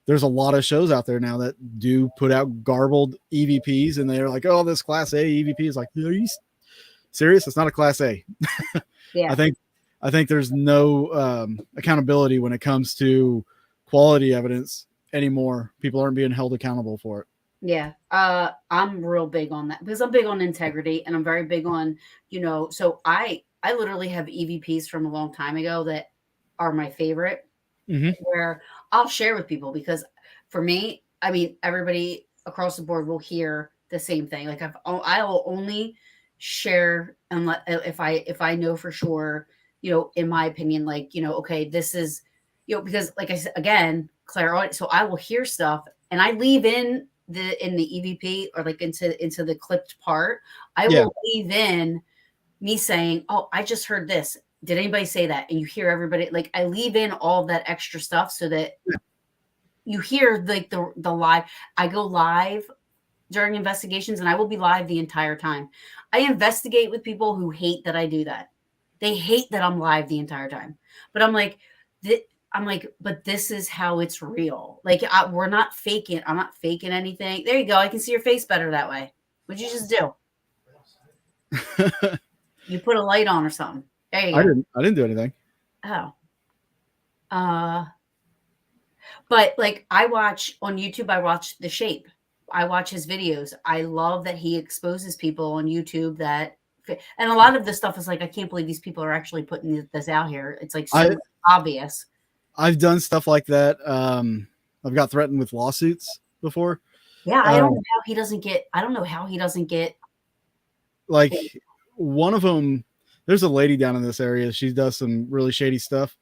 there's a lot of shows out there now that do put out garbled EVPs, and they're like, "Oh, this Class A EVP is like, are you serious? It's not a Class A." Yeah. I think there's no accountability when it comes to quality evidence anymore. People aren't being held accountable for it. Yeah. I'm real big on that because I'm big on integrity, and I'm very big on, so I literally have EVPs from a long time ago that are my favorite, where I'll share with people, because for me, I mean, everybody across the board will hear the same thing. Like I will only share if I know for sure, in my opinion, like, okay, this is, because like I said, again, clairaudient. So I will hear stuff and I leave in the EVP or like into the clipped part. I will leave in me saying, "Oh, I just heard this. Did anybody say that?" And you hear everybody, like, I leave in all that extra stuff so that you hear like the live. I go live during investigations, and I will be live the entire time. I investigate with people who hate that I do that. They hate that I'm live the entire time. But I'm like, but this is how it's real. Like, we're not faking. I'm not faking anything. There you go. I can see your face better that way. What'd you just do? You put a light on or something. There you go. I didn't do anything. Oh. But like, I watch on YouTube, I watch The Shape. I watch his videos. I love that he exposes people on YouTube and a lot of this stuff is like, I can't believe these people are actually putting this out here. It's like so obvious. I've done stuff like that. I've got threatened with lawsuits before. Yeah, I don't know how he doesn't get. I don't know how he doesn't get. Like, one of them, there's a lady down in this area. She does some really shady stuff,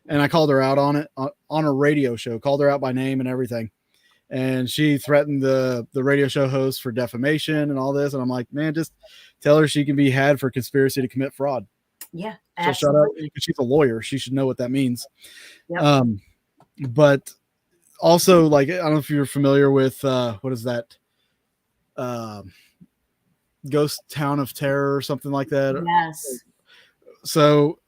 and I called her out on it on a radio show. Called her out by name and everything, and she threatened the radio show host for defamation and all this. And I'm like, man, just tell her she can be had for conspiracy to commit fraud. Yeah, she'll shut up because she's a lawyer. She should know what that means. Yep. But also, like, I don't know if you're familiar with what is that? Ghost Town of Terror or something like that. Yes. So,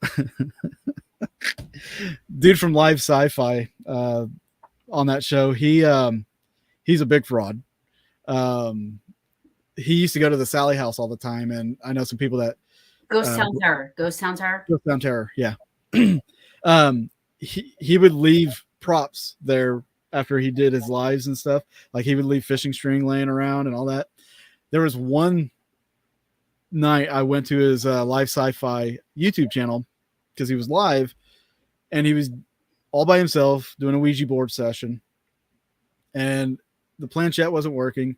dude from Live Sci-Fi on that show, he's a big fraud. He used to go to the Sally House all the time, and I know some people that Ghost Town Terror. Yeah. He would leave props there after he did his lives and stuff. Like, he would leave fishing string laying around and all that. There was one night I went to his Live Sci-Fi YouTube channel because he was live, and he was all by himself doing a Ouija board session, and the planchette wasn't working.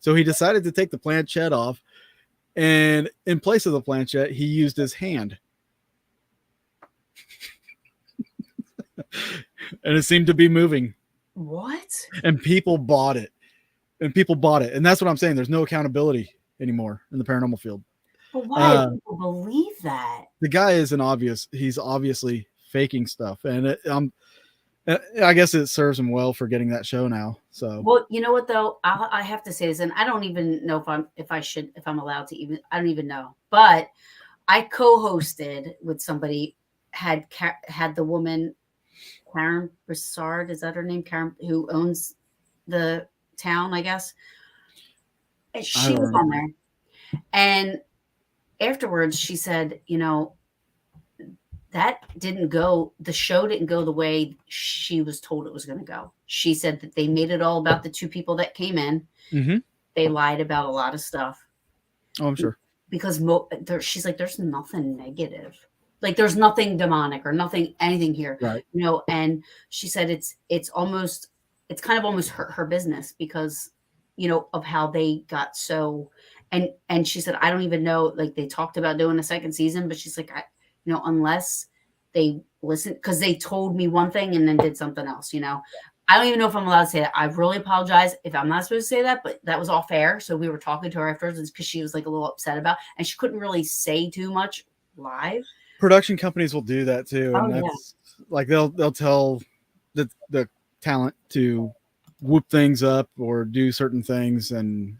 So he decided to take the planchette off, and in place of the planchette, he used his hand. And it seemed to be moving. What? And people bought it. And that's what I'm saying. There's no accountability anymore in the paranormal field. But why do people believe that? The guy he's obviously faking stuff. And I guess it serves him well for getting that show now. So, well, you know what though, I have to say this, and I don't even know if I'm allowed to even. I don't even know. But I co-hosted with somebody, had the woman Karen Broussard, is that her name? Karen, who owns the town, I guess. And she was on there, and afterwards she said, that didn't go, the show didn't go the way she was told it was going to go. She said that they made it all about the two people that came in. Mm-hmm. They lied about a lot of stuff. Oh, I'm sure. Because she's like, there's nothing negative. Like, there's nothing demonic or nothing, anything here. Right. You know, and she said it's kind of almost hurt her business because, you know, of how they got so, and she said, I don't even know, like, they talked about doing a second season, but she's like, you know, unless they listen, because they told me one thing and then did something else, you know. I don't even know if I'm allowed to say that. I really apologize if I'm not supposed to say that, but that was all fair. So we were talking to her afterwards because she was like a little upset about, and she couldn't really say too much live. Production companies will do that too, and that's like they'll tell the talent to whoop things up or do certain things, and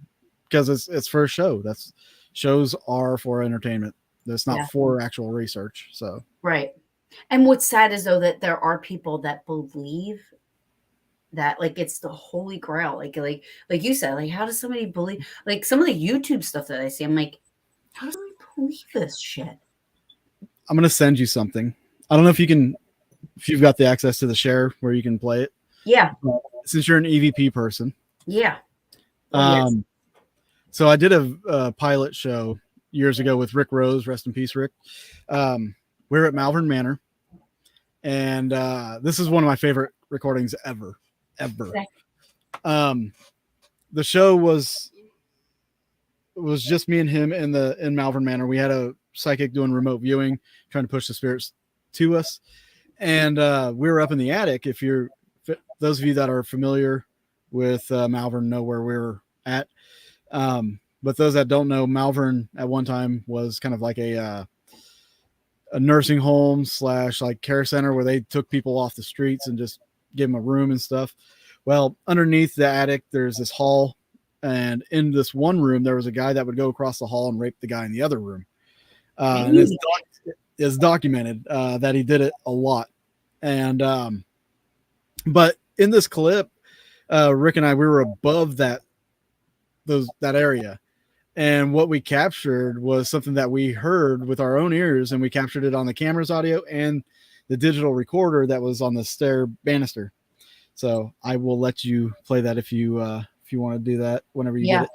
because it's for a show. That's shows are for entertainment. That's not for actual research. So right. And what's sad is though that there are people that believe that like it's the holy grail. Like you said, like how does somebody believe, like some of the YouTube stuff that I see, I'm like, how does somebody believe this shit? I'm gonna send you something. I don't know if you've got the access to the share where you can play it. Yeah. Since you're an EVP person. Yeah. Yes. So I did a pilot show years ago with Rick Rose, rest in peace, Rick. We're at Malvern Manor, and this is one of my favorite recordings ever. Okay. The show was just me and him in Malvern Manor. We had a psychic doing remote viewing, trying to push the spirits to us, and we were up in the attic. If you're those of you that are familiar with Malvern know where we were at. But those that don't know, Malvern at one time was kind of like a nursing home / like care center where they took people off the streets and just gave them a room and stuff. Well, underneath the attic, there's this hall. And in this one room, there was a guy that would go across the hall and rape the guy in the other room. And it's documented that he did it a lot. And, but in this clip, Rick and I, we were above that area. And what we captured was something that we heard with our own ears, and we captured it on the camera's audio and the digital recorder that was on the stair banister. So I will let you play that if you want to do that whenever you get it.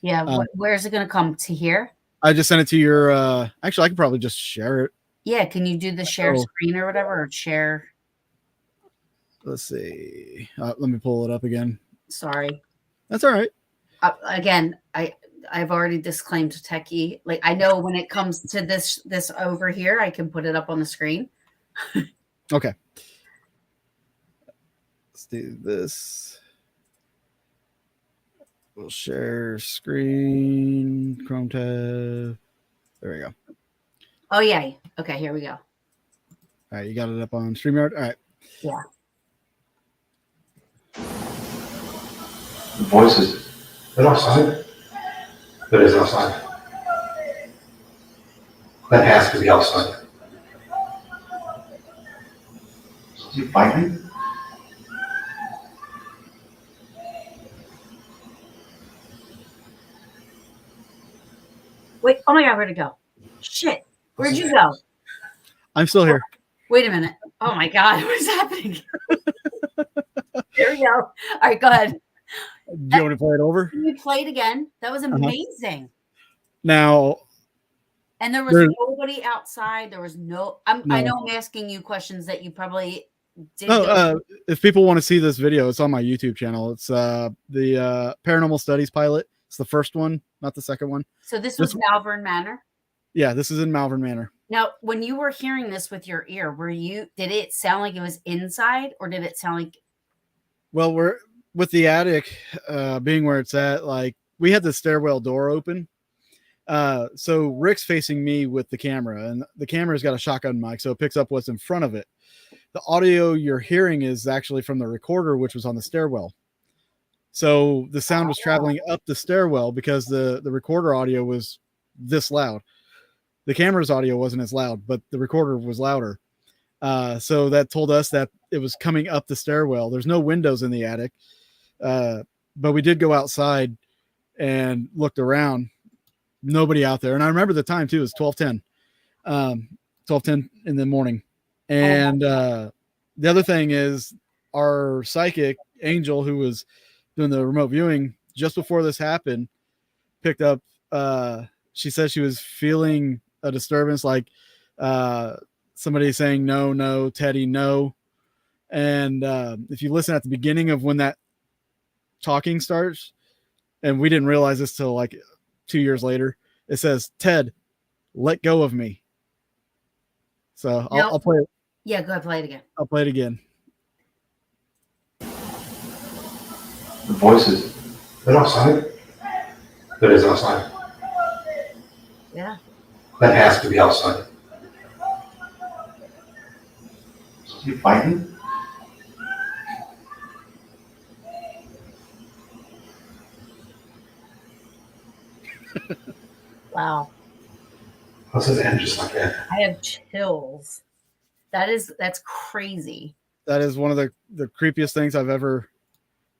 Yeah. Where is it going to come to here? I just sent it to your, actually I could probably just share it. Yeah. Can you do the share screen or whatever, or share? Let's see. Let me pull it up again. Sorry. That's all right. Again, I've already disclaimed techie. Like I know when it comes to this over here, I can put it up on the screen. Okay. Let's do this. We'll share screen, Chrome tab. There we go. Oh yeah. Okay, here we go. All right, you got it up on StreamYard? All right. Yeah. The voices. They're outside. That is outside. That has to be outside. Is he fighting? Wait, oh my God, where'd it go? Shit, where'd you go? I'm still here. Wait a minute. Oh my God, what is happening? There we go. All right, go ahead. Do you want to play it over? Can you play it again? That was amazing. Now, and there was nobody outside. There was no. I know I'm asking you questions that you probably didn't. If people want to see this video, it's on my YouTube channel. It's the Paranormal Studies pilot. It's the first one, not the second one. So this was Malvern Manor? Yeah, this is in Malvern Manor. Now, when you were hearing this with your ear, did it sound like it was inside, or did it sound like? Well, we're with the attic being where it's at. Like we had the stairwell door open, so Rick's facing me with the camera, and the camera's got a shotgun mic, so it picks up what's in front of it. The audio you're hearing is actually from the recorder, which was on the stairwell. So the sound was traveling up the stairwell because the recorder audio was this loud. The camera's audio wasn't as loud, but the recorder was louder. So that told us that it was coming up the stairwell. There's no windows in the attic. But we did go outside and looked around. Nobody out there. And I remember the time too, it was 12:10. 12:10 in the morning. Oh, And the other thing is our psychic Angel, who was doing the remote viewing just before this happened, picked up. She said she was feeling a disturbance, like somebody saying no, no, Teddy, no. And if you listen at the beginning of when that talking starts, and we didn't realize this till like 2 years later, it says, Ted, let go of me. So I'll play it. Yeah, go ahead, play it again. I'll play it again. The voices. They're outside. That is outside. Yeah. That has to be outside. You fighting? Wow. How's his end just like that? I have chills. That's crazy. That is one of the creepiest things I've ever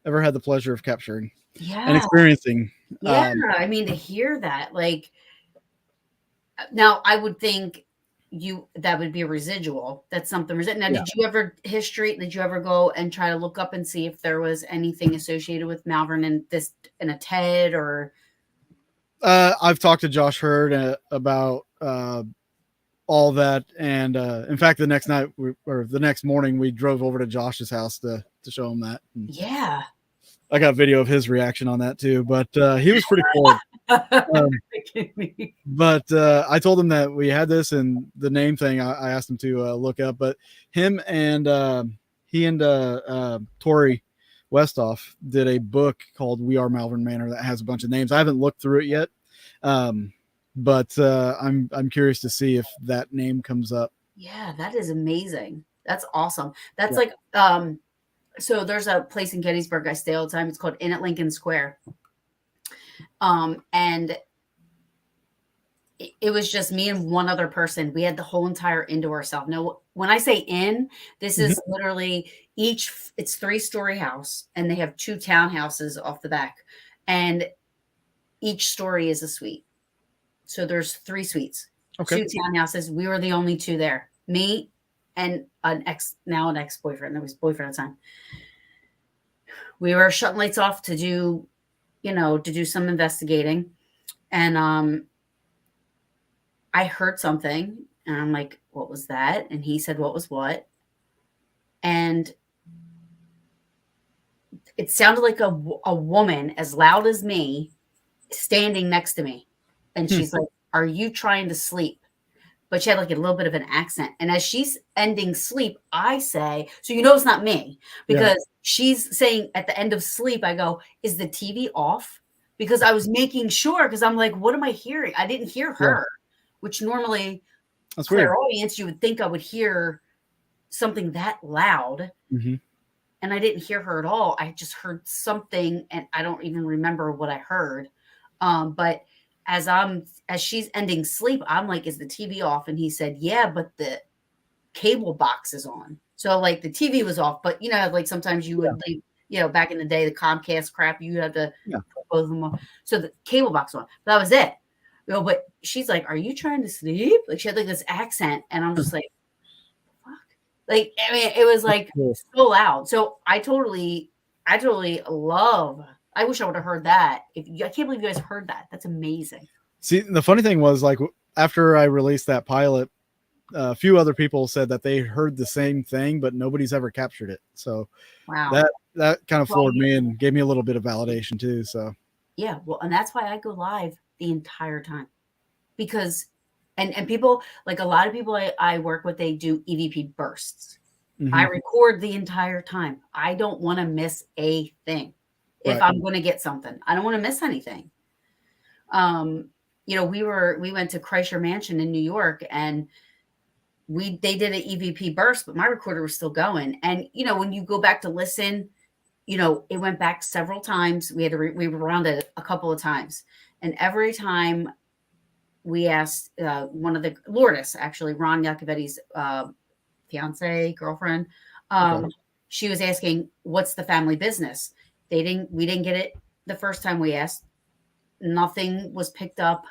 had the pleasure of capturing Yeah. and experiencing. Yeah. I mean, to hear that, like, now I would think that would be a residual. That's something. Now, Yeah. did you ever go and try to look up and see if there was anything associated with Malvern and a Ted or? I've talked to Josh Hurd about all that, and in fact, the next night or the next morning, we drove over to Josh's house to show him that. And yeah, I got video of his reaction on that too, but he was pretty cool. But I told him that we had this, and the name thing I asked him to look up. But him and Tori Westoff did a book called We Are Malvern Manor that has a bunch of names. I haven't looked through it yet, but I'm curious to see if that name comes up. Yeah, that is amazing. That's awesome. That's like so there's a place in Gettysburg I stay all the time. It's called Inn at Lincoln Square. And it was just me and one other person. We had the whole entire inn to ourselves. Now, when I say inn, this is literally it's 3-story house, and they have 2 townhouses off the back, and each story is a suite. So there's 3 suites, 2 townhouses. We were the only 2 there, me and an ex-boyfriend. That was boyfriend at the time. We were shutting lights off to do some investigating. And I heard something, and I'm like, what was that? And he said, what was what? And it sounded like a woman as loud as me standing next to me. And she's like, are you trying to sleep? But she had like a little bit of an accent. And as she's ending sleep, I say, so it's not me, because she's saying at the end of sleep, I go, is the TV off? Because I was making sure, because I'm like, what am I hearing? I didn't hear her, which normally, that's weird. Audience, you would think I would hear something that loud. Mm-hmm. And I didn't hear her at all. I just heard something, and I don't even remember what I heard. But as she's ending sleep, I'm like, is the TV off? And he said, yeah, but the cable box is on. So like the TV was off, but like sometimes you would leave, back in the day, the Comcast crap, you had to put both of them on. So the cable box on. That was it. But she's like, are you trying to sleep? Like she had like this accent, and I'm just like, fuck. Like, I mean, it was like so loud. So I totally love. I wish I would have heard that. I can't believe you guys heard that. That's amazing. See, the funny thing was, like, after I released that pilot, a few other people said that they heard the same thing, but nobody's ever captured it. So wow, that kind of floored me and gave me a little bit of validation too. So yeah, well, and that's why I go live the entire time, because and people, like a lot of people I work with, they do EVP bursts. Mm-hmm. I record the entire time. I don't want to miss a thing. If I'm going to get something, I don't want to miss anything. We went to Kreischer Mansion in New York, and they did an EVP burst, but my recorder was still going. And, when you go back to listen, it went back several times. We rewound it a couple of times. And every time we asked one of the Lourdes, actually, Ron Iacovetti's fiance, girlfriend, she was asking, what's the family business? We didn't get it the first time we asked. Nothing was picked up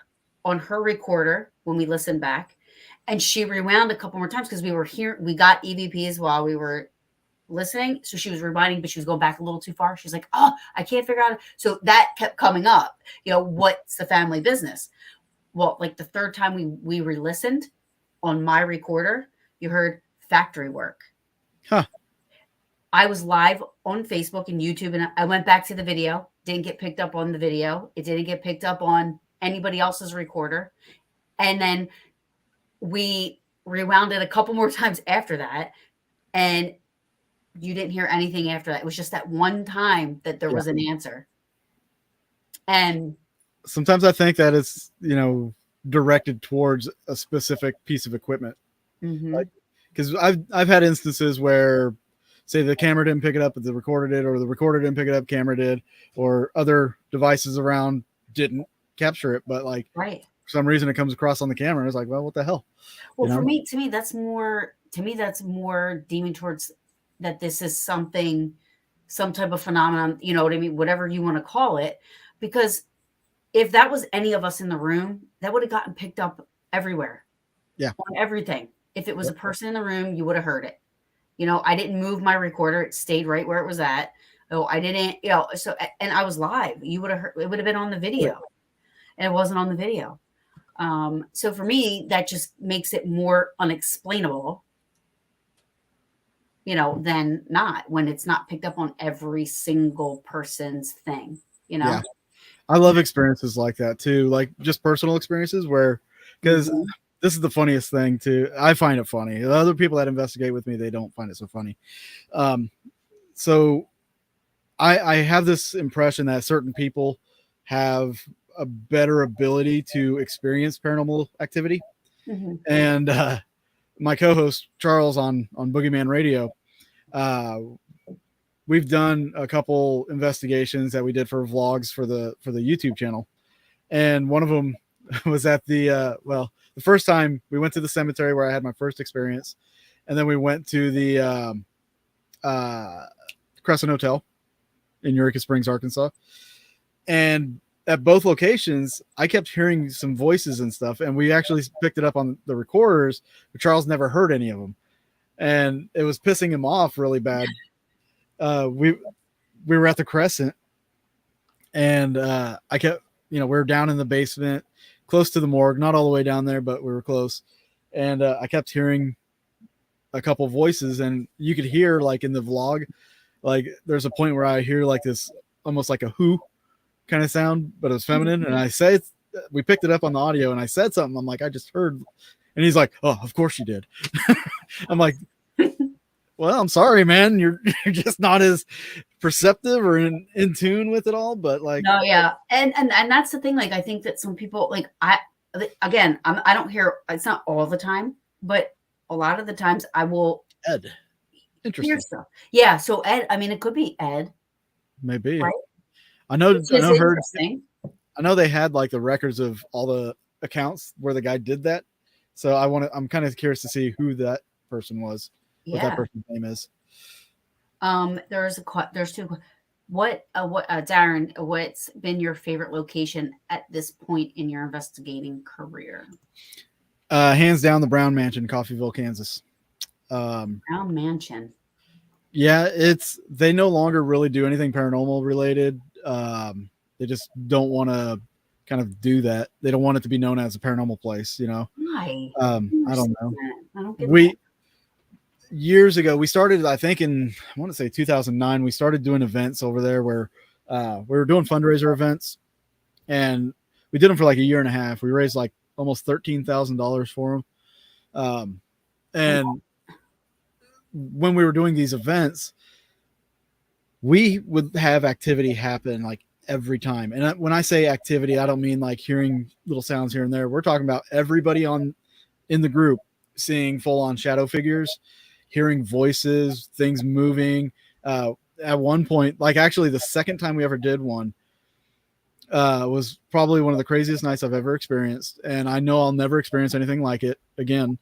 on her recorder when we listened back. And she rewound a couple more times because we got EVPs while we were listening. So she was rewinding, but she was going back a little too far. She's like, oh, I can't figure out. So that kept coming up. What's the family business? Well, like the third time we re-listened on my recorder, you heard factory work. Huh. I was live on Facebook and YouTube, and I went back to the video. Didn't get picked up on the video. It didn't get picked up on anybody else's recorder. And then we rewound it a couple more times after that, and you didn't hear anything after that. It was just that one time that there was an answer. And sometimes I think that it's, directed towards a specific piece of equipment. Because I've had instances where, say, the camera didn't pick it up, but the recorder did, or the recorder didn't pick it up, camera did, or other devices around didn't capture it, but like right. for some reason it comes across on the camera. It's like, well, what the hell? Well, to me, that's more deeming towards that this is some type of phenomenon, you know what I mean? Whatever you want to call it. Because if that was any of us in the room, that would have gotten picked up everywhere. Yeah. On everything. If it was a person in the room, you would have heard it. I didn't move my recorder. It stayed right where it was at. Oh, I didn't, so, and I was live. You would have heard, it would have been on the video. And it wasn't on the video. So for me, that just makes it more unexplainable, than not, when it's not picked up on every single person's thing, Yeah. I love experiences like that too. Like just personal experiences because this is the funniest thing too. I find it funny. The other people that investigate with me, they don't find it so funny. So I have this impression that certain people have a better ability to experience paranormal activity. And my co-host Charles on Boogeyman Radio, we've done a couple investigations that we did for vlogs for the YouTube channel, and one of them was at the first time we went to the cemetery where I had my first experience, and then we went to the Crescent Hotel in Eureka Springs, Arkansas, and at both locations, I kept hearing some voices and stuff, and we actually picked it up on the recorders, but Charles never heard any of them, and it was pissing him off really bad. We were at the Crescent, and I kept, we were down in the basement, close to the morgue, not all the way down there, but we were close, and I kept hearing a couple voices, and you could hear, like in the vlog, like there's a point where I hear like this, almost like a who kind of sound, but it was feminine. And I said, we picked it up on the audio, and I said something. I'm like, I just heard, and he's like, oh, of course you did. I'm like, well, I'm sorry, man. You're just not as perceptive or in tune with it all. But like, no, yeah, and that's the thing. Like, I think that some people, like, I don't hear. It's not all the time, but a lot of the times I will. Ed, interesting. Hear stuff. Yeah, so Ed. I mean, it could be Ed. Maybe. Right? I know they had like the records of all the accounts where the guy did that. So I'm kind of curious to see who that person was. What that person's name is. There's two. Darren, what's been your favorite location at this point in your investigating career? Hands down, the Brown Mansion, Coffeyville, Kansas. Brown Mansion. Yeah, they no longer really do anything paranormal related. They just don't want to kind of do that. They don't want it to be known as a paranormal place, Why? I don't know. I don't get that. Years ago, we started, I think I want to say 2009, we started doing events over there where we were doing fundraiser events, and we did them for like a year and a half. We raised like almost $13,000 for them. And when we were doing these events, we would have activity happen like every time. And when I say activity, I don't mean like hearing little sounds here and there. We're talking about everybody in the group seeing full-on shadow figures, hearing voices, things moving. At one point, like actually the second time we ever did one, was probably one of the craziest nights I've ever experienced. And I know I'll never experience anything like it again.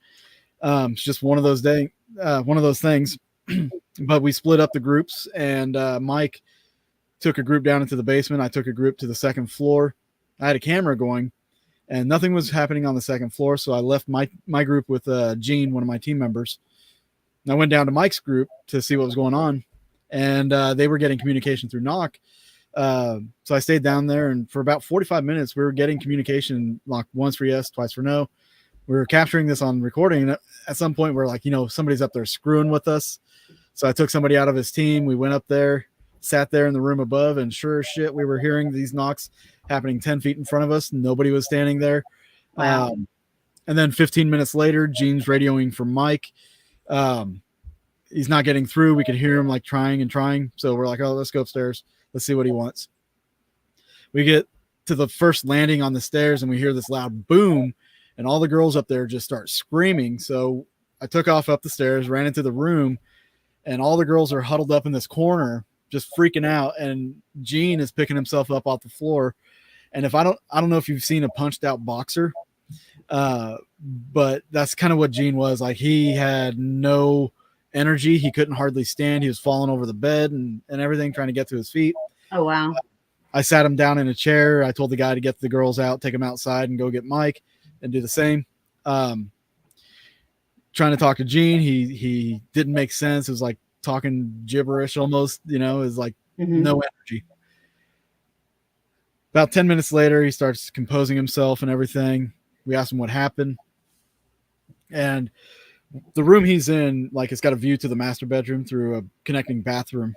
It's just one of those things. But we split up the groups, and Mike took a group down into the basement. I took a group to the second floor. I had a camera going, and nothing was happening on the second floor. So I left my group with Gene, one of my team members. And I went down to Mike's group to see what was going on, and they were getting communication through knock. So I stayed down there, and for about 45 minutes, we were getting communication, like once for yes, twice for no. We were capturing this on recording. And at some point, we're like, somebody's up there screwing with us. So I took somebody out of his team. We went up there, sat there in the room above, and sure as shit, we were hearing these knocks happening 10 feet in front of us. Nobody was standing there. Wow. And then 15 minutes later, Gene's radioing for Mike. He's not getting through. We could hear him like trying and trying. So we're like, oh, let's go upstairs. Let's see what he wants. We get to the first landing on the stairs, and we hear this loud boom, and all the girls up there just start screaming. So I took off up the stairs, ran into the room, and all the girls are huddled up in this corner, just freaking out. And Gene is picking himself up off the floor. And I don't know if you've seen a punched out boxer, but that's kind of what Gene was like. He had no energy. He couldn't hardly stand. He was falling over the bed and everything, trying to get to his feet. Oh, wow. I sat him down in a chair. I told the guy to get the girls out, take them outside, and go get Mike and do the same. Trying to talk to Gene. He didn't make sense. It was like talking gibberish almost, it was like no energy. About 10 minutes later, he starts composing himself and everything. We asked him what happened. And the room he's in, like, it's got a view to the master bedroom through a connecting bathroom.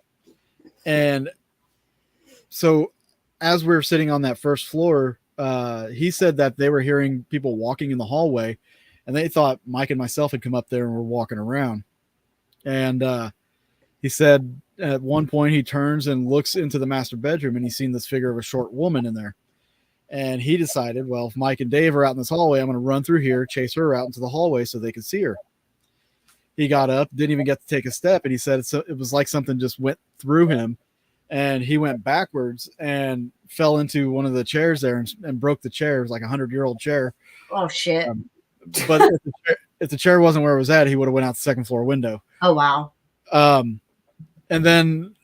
And so as we're sitting on that first floor, he said that they were hearing people walking in the hallway, and they thought Mike and myself had come up there and were walking around. And he said at one point he turns and looks into the master bedroom, and he's seen this figure of a short woman in there. And he decided, well, if Mike and Dave are out in this hallway, I'm going to run through here, chase her out into the hallway so they could see her. He got up, didn't even get to take a step, and he said it was like something just went through him, and he went backwards and fell into one of the chairs there and broke the chair. It was like a 100-year-old chair. Oh, shit. But if the chair wasn't where it was at, he would have went out the second floor window. Oh, wow. And then,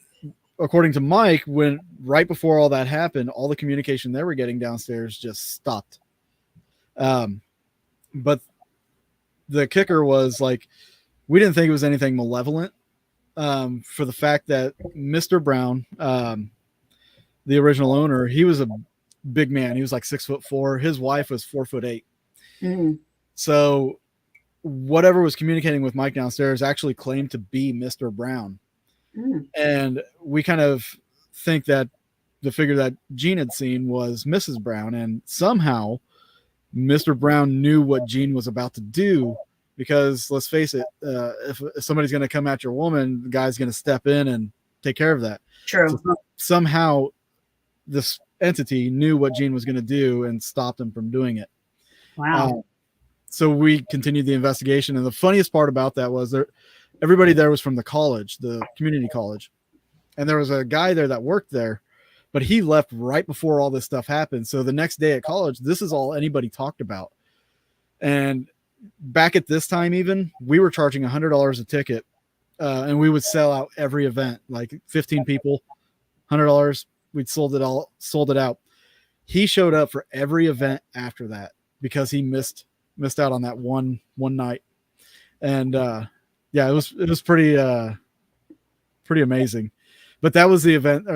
according to Mike, when right before all that happened, all the communication they were getting downstairs just stopped. But the kicker was, like, we didn't think it was anything malevolent, for the fact that Mr. Brown, the original owner, he was a big man. He was like 6'4". His wife was 4'8". So whatever was communicating with Mike downstairs actually claimed to be Mr. Brown. And we kind of think that the figure that Gene had seen was Mrs. Brown, and somehow Mr. Brown knew what Gene was about to do, because let's face it, if somebody's going to come at your woman, the guy's going to step in and take care of that. True. So somehow this entity knew what Gene was going to do and stopped him from doing it. Wow. So we continued the investigation, and the funniest part about that was everybody there was from the college, the community college, and there was a guy there that worked there, but he left right before all this stuff happened. So the next day at college, this is all anybody talked about. And back at this time, even, we were charging $100 a ticket, and we would sell out every event, like 15 people, $100. We'd sold it out. He showed up for every event after that because he missed out on that one night. And yeah, it was pretty amazing. But that was the event.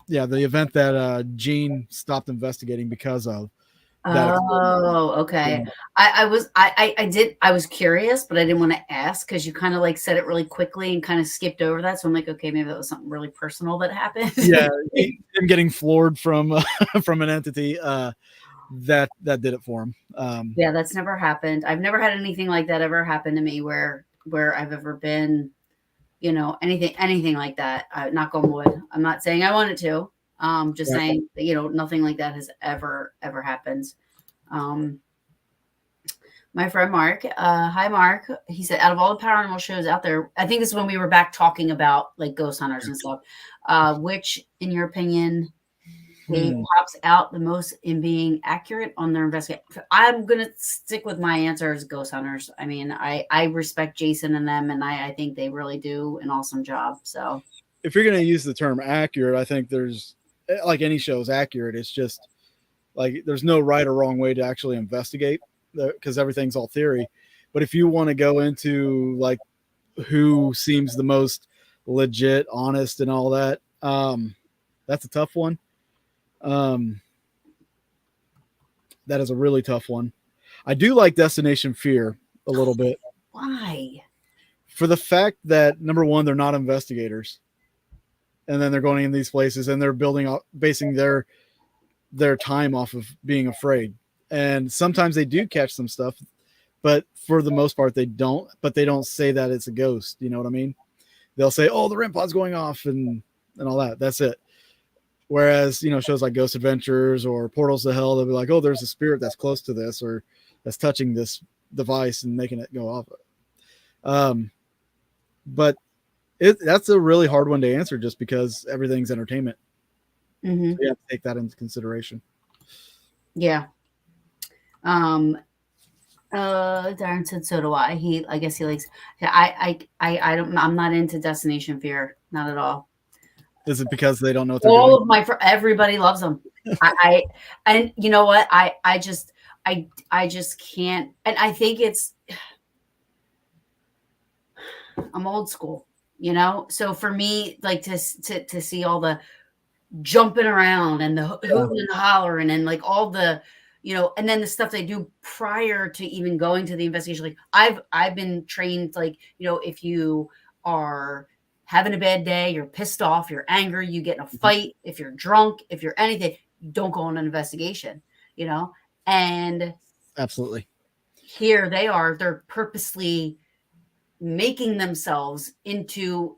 The event that Gene stopped investigating because of that. Oh, okay. I was curious, but I didn't want to ask because you kind of like said it really quickly and kind of skipped over that. So I'm like, okay, maybe that was something really personal that happened. Yeah, him getting floored from an entity that did it for him. Yeah, that's never happened. I've never had anything like that ever happen to me where I've ever been, anything like that. Knock on wood. I'm not saying I want it to. Just saying that, nothing like that has ever happened. My friend Mark, hi Mark. He said, out of all the paranormal shows out there, I think this is when we were back talking about like ghost hunters and stuff. Which, in your opinion, pops out the most in being accurate on their investigation? I'm gonna stick with my answer as ghost hunters. I mean, I respect Jason and them, and I think they really do an awesome job. So, if you're gonna use the term accurate, I think there's, like any show is accurate. It's just Like there's no right or wrong way to actually investigate because everything's all theory. But if you want to go into like who seems the most legit, honest, and all that, that's a tough one. That is a really tough one. I do like Destination Fear a little bit. Why? For the fact that, number one, they're not investigators. And then they're going in these places and they're basing their time off of being afraid. And sometimes they do catch some stuff, but for the most part, they don't. But they don't say that it's a ghost. You know what I mean? They'll say, oh, the REM pod's going off and all that. That's it. Whereas, shows like Ghost Adventures or Portals to Hell, they'll be like, oh, there's a spirit that's close to this or that's touching this device and making it go off. But that's a really hard one to answer just because everything's entertainment. Mm-hmm. So you have to take that into consideration. Yeah. Darren said, so do I. I guess he likes, I'm not into Destination Fear. Not at all. Is it because they don't know what they're doing? Everybody loves them. And you know what? I just can't. And I think I'm old school, So for me, like to see all the jumping around and the hooting and hollering and like all the, and then the stuff they do prior to even going to the investigation. Like I've been trained, like, if you are having a bad day, you're pissed off, you're angry, you get in a fight, if you're drunk, if you're anything, don't go on an investigation, and absolutely here they're purposely making themselves into,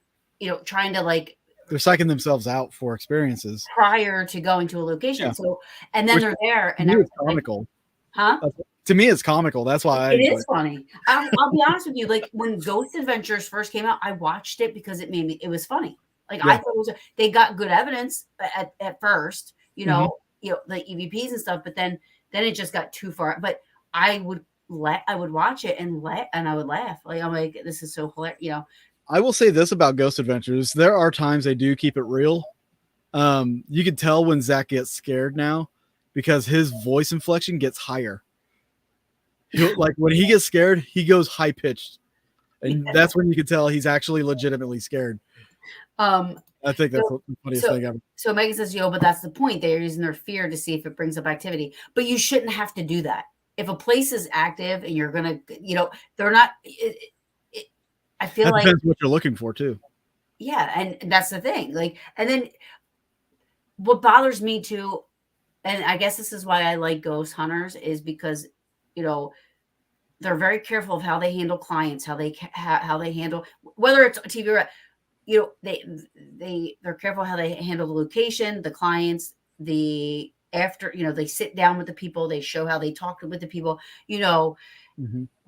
trying to like, they're psyching themselves out for experiences prior to going to a location. Yeah. So, and then they're there and it's comical. Huh? To me, it's comical. That's why it is funny. I'll be honest with you. Like when Ghost Adventures first came out, I watched it because it was funny. Like I thought they got good evidence at first, the EVPs and stuff, but then it just got too far. But I would watch it and I would laugh. Like I'm like, this is so hilarious. I will say this about Ghost Adventures: there are times they do keep it real. You can tell when Zach gets scared now because his voice inflection gets higher. Like when he gets scared, he goes high pitched, and that's when you can tell he's actually legitimately scared. I think that's the funniest thing ever. So Megan says, but that's the point. They're using their fear to see if it brings up activity, but you shouldn't have to do that. If a place is active and you're gonna, they're not. I feel like depends what you're looking for too. Yeah, and that's the thing. Like, and then what bothers me too, and I guess this is why I like ghost hunters, is because they're very careful of how they handle clients, how they handle whether it's TV or they're careful how they handle the location, the clients, the after they sit down with the people, they show how they talk with the people,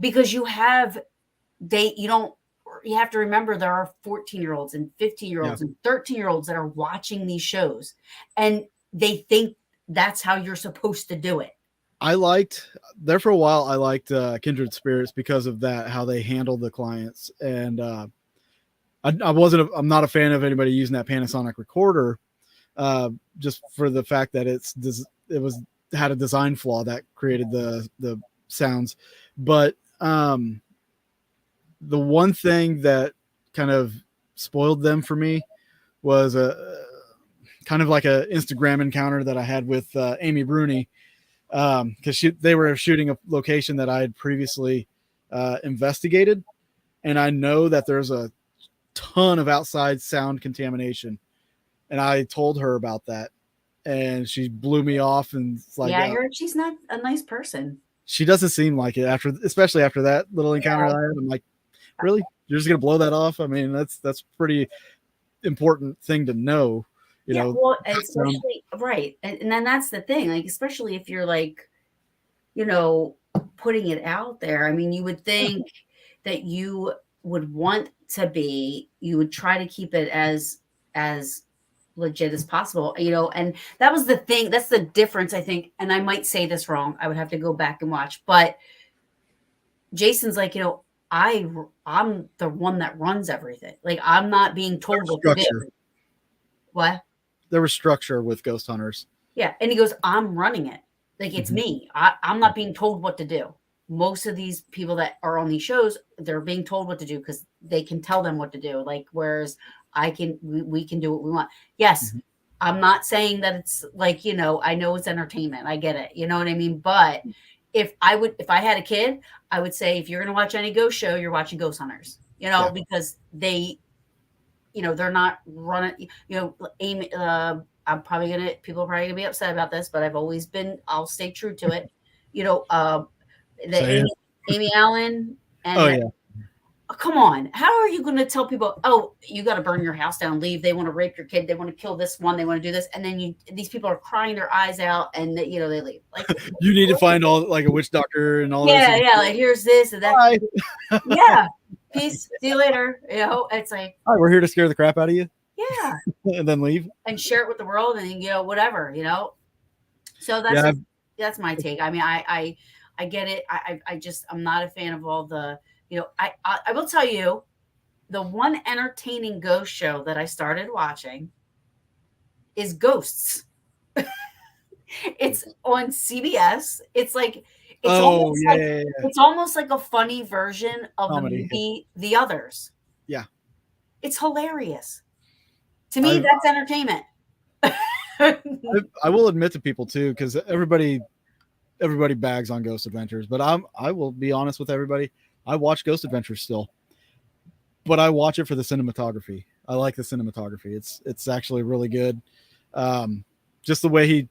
because you have to remember there are 14-year-olds and 15-year-olds and 13-year-olds that are watching these shows and they think that's how you're supposed to do it. I liked for a while. I liked Kindred Spirits because of that, how they handled the clients. And I'm not a fan of anybody using that Panasonic recorder, just for the fact that it had a design flaw that created the sounds. But the one thing that kind of spoiled them for me was a kind of like a Instagram encounter that I had with Amy Bruni. Because they were shooting a location that I had previously investigated, and I know that there's a ton of outside sound contamination, and I told her about that, and she blew me off. And it's like, I heard she's not a nice person. She doesn't seem like it especially after that little encounter that I had. I'm like, really? You're just gonna blow that off? I mean, that's pretty important thing to know. Well, especially right, and then that's the thing. Like, especially if you're like, putting it out there. I mean, you would think that you would want to be. You would try to keep it as legit as possible. And that was the thing. That's the difference, I think. And I might say this wrong. I would have to go back and watch. But Jason's like, I'm the one that runs everything. Like, I'm not being told what to do. What? There was structure with ghost hunters. Yeah. And he goes, I'm running it. Like, it's me. I'm not being told what to do. Most of these people that are on these shows, they're being told what to do because they can tell them what to do. Like, whereas we can do what we want. Yes, Mhm. I'm not saying that it's like, I know it's entertainment. I get it. You know what I mean? But if I had a kid, I would say, if you're going to watch any ghost show, you're watching Ghost Hunters, Yeah. because they're not running, Amy, people are probably gonna be upset about this, but I'll stay true to it. The Say it. Amy Allen and Oh yeah. come on, how are you going to tell people, oh, you got to burn your house down, leave, they want to rape your kid, they want to kill this one, they want to do this, and then these people are crying their eyes out, and they leave. Like, You need to find all like a witch doctor and all yeah, this. yeah, like, here's this and that. Bye. Yeah, peace, see you later. It's like, All right, we're here to scare the crap out of you yeah, and then leave. and share it with the world, and whatever. So that's my take. I mean, I get it. I'm not a fan of all the, I will tell you, the one entertaining ghost show that I started watching is Ghosts. It's on CBS. It's like, it's almost like a funny version of Comedy. the movie The Others. Yeah. It's hilarious. To me, that's entertainment. I will admit to people too, because everybody bags on Ghost Adventures, but I will be honest with everybody. I watch Ghost Adventures still, but I watch it for the cinematography. I like the cinematography. It's actually really good. Just the way he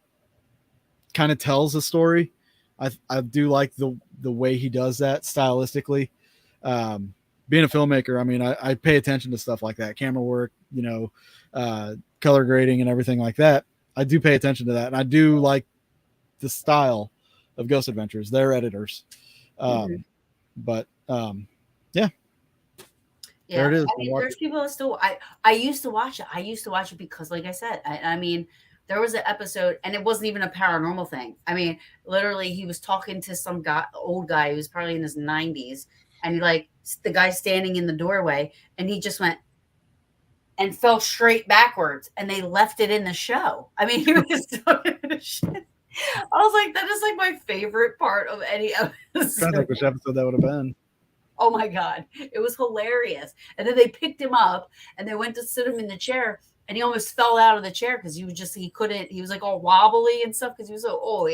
kind of tells a story. I do like the way he does that stylistically. Being a filmmaker, I mean, I pay attention to stuff like that, camera work, color grading and everything like that. I do pay attention to that, and I do like the style of Ghost Adventures. They're editors, but yeah. There it is. I mean, there's people that still. I used to watch it. I used to watch it because, like I said, I mean, there was an episode, and it wasn't even a paranormal thing. I mean, literally, he was talking to some old guy who was probably in his 90s, and the guy standing in the doorway, and he just went and fell straight backwards, and they left it in the show. I mean, he was talking to shit. I was like, that is like my favorite part of any episode. Sounds like which episode that would have been. Oh my God. It was hilarious. And then they picked him up and they went to sit him in the chair, and he almost fell out of the chair because he was like all wobbly and stuff because he was so old.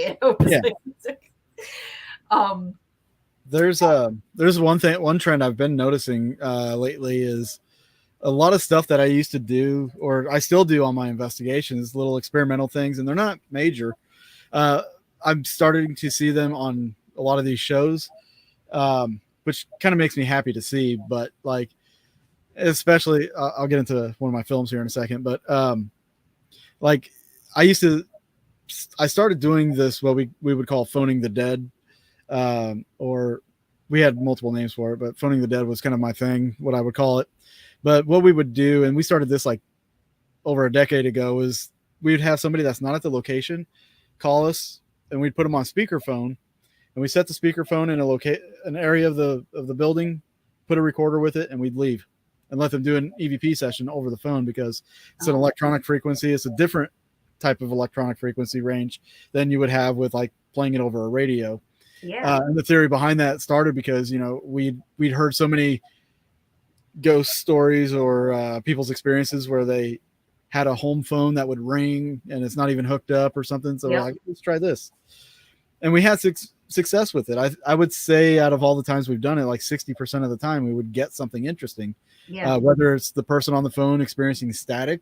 There's one trend I've been noticing lately is a lot of stuff that I used to do, or I still do on my investigations, little experimental things, and they're not major. I'm starting to see them on a lot of these shows, which kind of makes me happy to see. But like, especially, I'll get into one of my films here in a second. But like, I started doing this, what we would call phoning the dead, or we had multiple names for it, but phoning the dead was kind of my thing, what I would call it. But what we would do, and we started this like over a decade ago, is we'd have somebody that's not at the location call us, and we'd put them on speakerphone, and we set the speakerphone in an area of the building, put a recorder with it, and we'd leave and let them do an EVP session over the phone, because it's an electronic frequency. It's a different type of electronic frequency range than you would have with like playing it over a radio. Yeah. And the theory behind that started because, we'd heard so many ghost stories or people's experiences where they had a home phone that would ring and it's not even hooked up or something. So we're like, let's try this. And we had success with it. I would say out of all the times we've done it, like 60% of the time we would get something interesting. Yeah. Whether it's the person on the phone experiencing static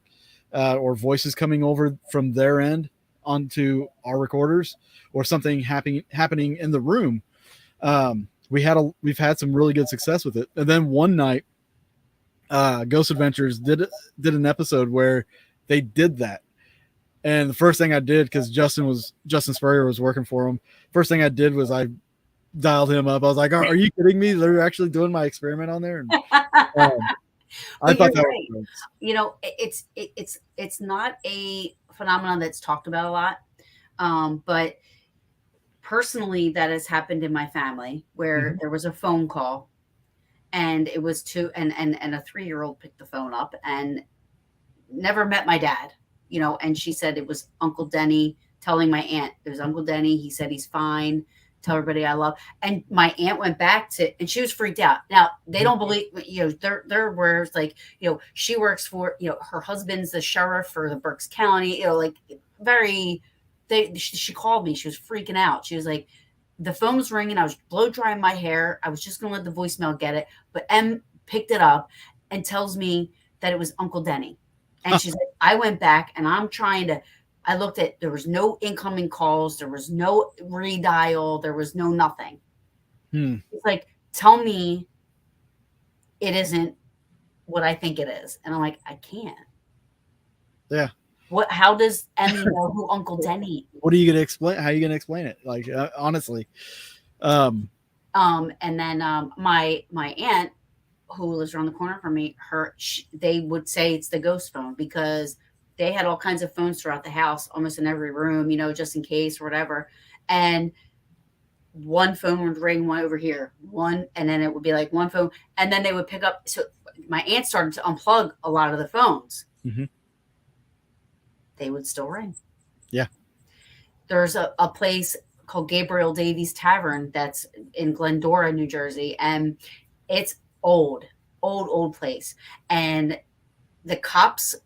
or voices coming over from their end onto our recorders, or something happening in the room. We've had some really good success with it. And then one night, Ghost Adventures did an episode where they did that. And the first thing I did, because Justin Spurrier was working for him, first thing I did was I dialed him up. I was like, are you kidding me? They're actually doing my experiment on there. And, I thought that was great. It's not a phenomenon that's talked about a lot. But personally, that has happened in my family where there was a phone call, and it was and a 3-year-old picked the phone up and never met my dad, and she said it was Uncle Denny telling my aunt, there's Uncle Denny. He said he's fine. Tell everybody I love. And my aunt went back to, and she was freaked out. Now they don't believe, their words, like, she works for, her husband's the sheriff for the Berks County, like very, she called me. She was freaking out. She was like, the phone was ringing. I was blow drying my hair. I was just going to let the voicemail get it. But M picked it up and tells me that it was Uncle Denny. And she's like, I went back and I looked at, there was no incoming calls. There was no redial. There was no nothing. It's like, tell me it isn't what I think it is. And I'm like, I can't. Yeah. How does Emmy know who Uncle Denny? What are you going to explain? How are you going to explain it? Like, honestly. And then my aunt, who lives around the corner from me, they would say it's the ghost phone because they had all kinds of phones throughout the house, almost in every room, just in case or whatever. And one phone would ring, one over here, one, and then it would be like one phone, and then they would pick up. So my aunt started to unplug a lot of the phones. Mm-hmm. They would still ring. Yeah. There's a place called Gabriel Davies Tavern that's in Glendora, New Jersey, and it's old place. And the cops,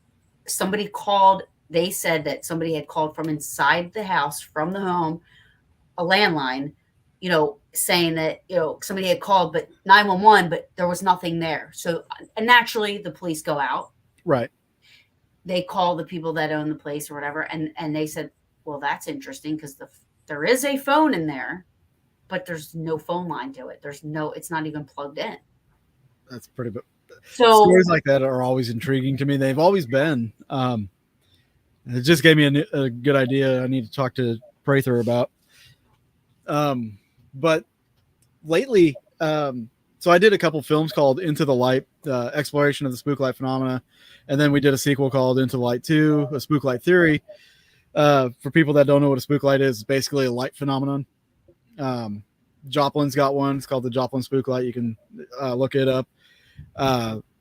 somebody called, they said that somebody had called from inside the house, from the home, a landline, saying that, somebody had called, but 911, but there was nothing there. So naturally the police go out. Right. They call the people that own the place or whatever. And they said, well, that's interesting because there is a phone in there, but there's no phone line to it. It's not even plugged in. That's pretty good. So stories like that are always intriguing to me. They've always been. It just gave me a good idea. I need to talk to Prather about. But lately, so I did a couple films called Into the Light, exploration of the Spook Light Phenomena, and then we did a sequel called Into the Light 2, a Spook Light Theory. For people that don't know what a spook light is, it's basically a light phenomenon. Joplin's got one. It's called the Joplin Spook Light. You can look it up.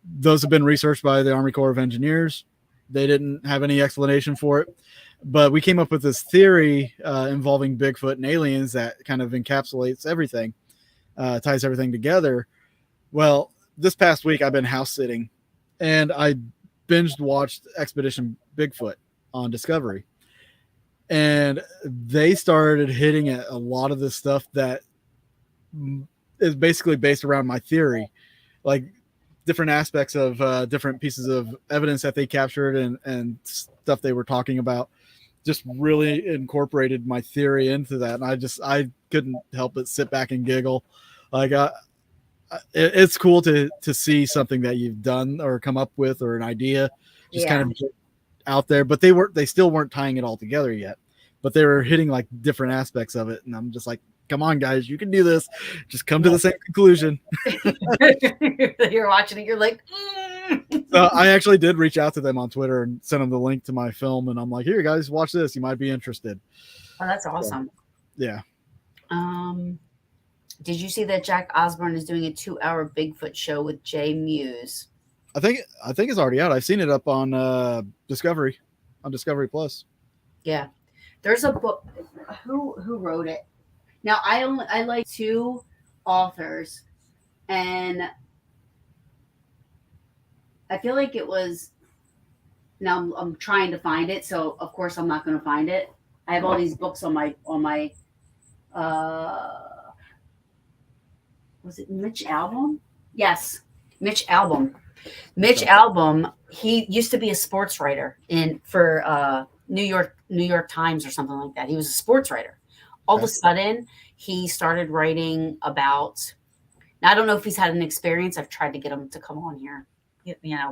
Those have been researched by the Army Corps of Engineers. They didn't have any explanation for it, but we came up with this theory involving Bigfoot and aliens that kind of encapsulates everything, ties everything together. Well, this past week I've been house sitting, and I binged watched Expedition Bigfoot on Discovery, and they started hitting at a lot of the stuff that is basically based around my theory, like different aspects of different pieces of evidence that they captured and stuff they were talking about just really incorporated my theory into that. And I couldn't help but sit back and giggle. Like, it's cool to see something that you've done or come up with, or an idea just kind of out there, but they still weren't tying it all together yet, but they were hitting like different aspects of it. And I'm just like, come on, guys, you can do this. Just come to the same conclusion. You're watching it. You're like, So I actually did reach out to them on Twitter and send them the link to my film. And I'm like, here, guys, watch this. You might be interested. Oh, that's awesome. So, yeah. Did you see that Jack Osborne is doing a 2-hour Bigfoot show with Jay Muse? I think it's already out. I've seen it up on Discovery Plus. Yeah. There's a book. Who wrote it? Now, I like 2 authors, and I feel like it was. Now I'm trying to find it, so of course I'm not going to find it. I have all these books on my. Was it Mitch Albom? Yes, Mitch Albom. Mitch Albom. He used to be a sports writer for New York Times or something like that. He was a sports writer. All of a sudden, he started writing about. Now, I don't know if he's had an experience. I've tried to get him to come on here,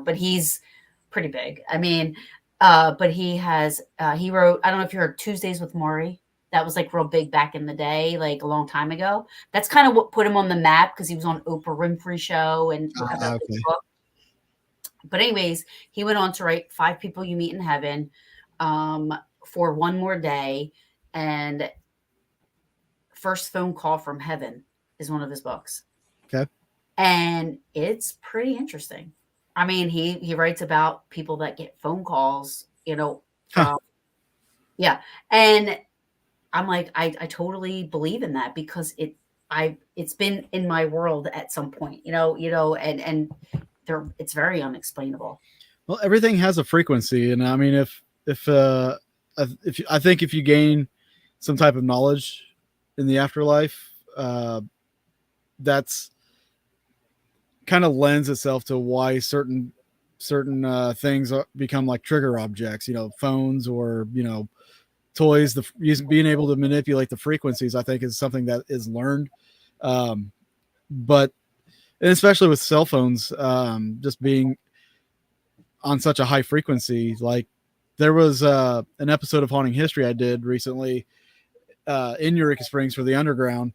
but he's pretty big. I mean, but he has. He wrote. I don't know if you heard Tuesdays with Maury. That was like real big back in the day, like a long time ago. That's kind of what put him on the map because he was on Oprah Winfrey show and. Book. But anyways, he went on to write 5 People You Meet in Heaven, for One More Day, and First Phone Call from Heaven is one of his books. Okay. And it's pretty interesting. I mean, he writes about people that get phone calls, from, Yeah. And I'm like, I totally believe in that because it's been in my world at some point, and it's very unexplainable. Well, everything has a frequency, and I mean, if I think if you gain some type of knowledge in the afterlife, that's kind of lends itself to why certain things become like trigger objects. Phones or toys. Being able to manipulate the frequencies, I think, is something that is learned. But and especially with cell phones, just being on such a high frequency, like there was an episode of Haunting History I did recently in Eureka Springs for the Underground,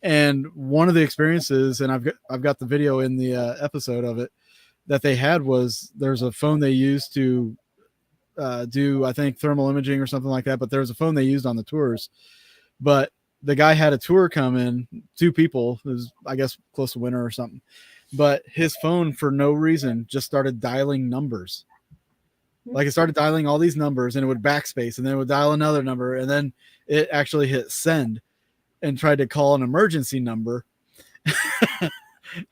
and one of the experiences, and I've got the video in the episode of it that they had, was there's a phone they used to do, I think, thermal imaging or something like that, but there was a phone they used on the tours. But the guy had a tour come in, 2 people, it was, I guess, close to winter or something, but his phone for no reason just started dialing numbers. Like it started dialing all these numbers, and it would backspace, and then it would dial another number, and then it actually hit send and tried to call an emergency number.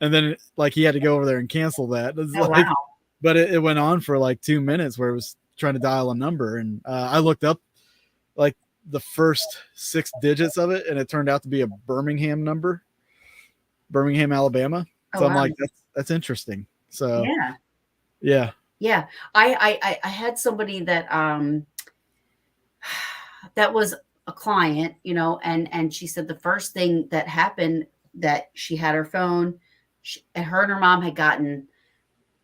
And then he had to go over there and cancel that. Wow. But it went on for like 2 minutes where it was trying to dial a number. And I looked up like the first 6 digits of it, and it turned out to be a Birmingham number, Birmingham, Alabama. So I'm like, that's interesting. So yeah. I had somebody that that was a client, and she said the first thing that happened, that she had her phone, her and her mom had gotten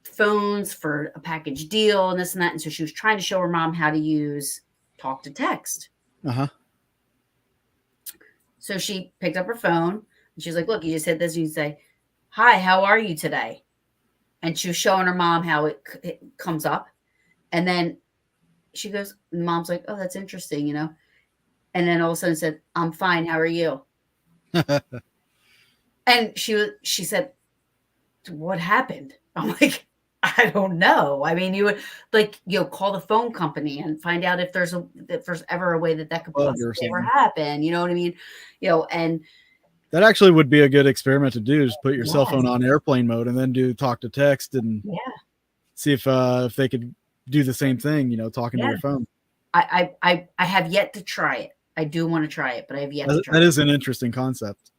phones for a package deal and this and that, and so she was trying to show her mom how to use talk to text. So she picked up her phone and she was like, look, you just hit this, and you say, hi, how are you today? And she was showing her mom how it comes up. And then she goes, and mom's like, oh, that's interesting, And then all of a sudden said, I'm fine. How are you? And she said, what happened? I'm like, I don't know. I mean, you would call the phone company and find out if there's ever a way that could possibly ever happen. You know what I mean? And that actually would be a good experiment to do, is put your cell phone on airplane mode and then do talk to text and see if they could do the same thing, talking to your phone. I have yet to try it. I do want to try it, but I have yet to try it. That is an interesting concept.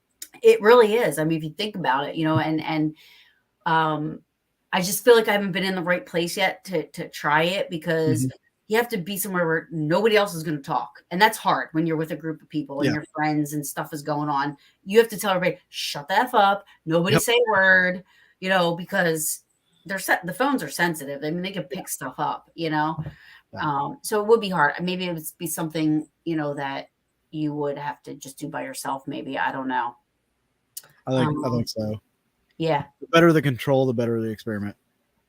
It really is. I mean, if you think about it, and I just feel like I haven't been in the right place yet to try it, because you have to be somewhere where nobody else is going to talk. And that's hard when you're with a group of people and your friends and stuff is going on. You have to tell everybody, shut the F up. Nobody say a word, because the phones are sensitive. I mean, they can pick stuff up, so it would be hard. Maybe it would be something, that you would have to just do by yourself. Maybe. I don't know. I think so. Yeah. The better the control, the better the experiment.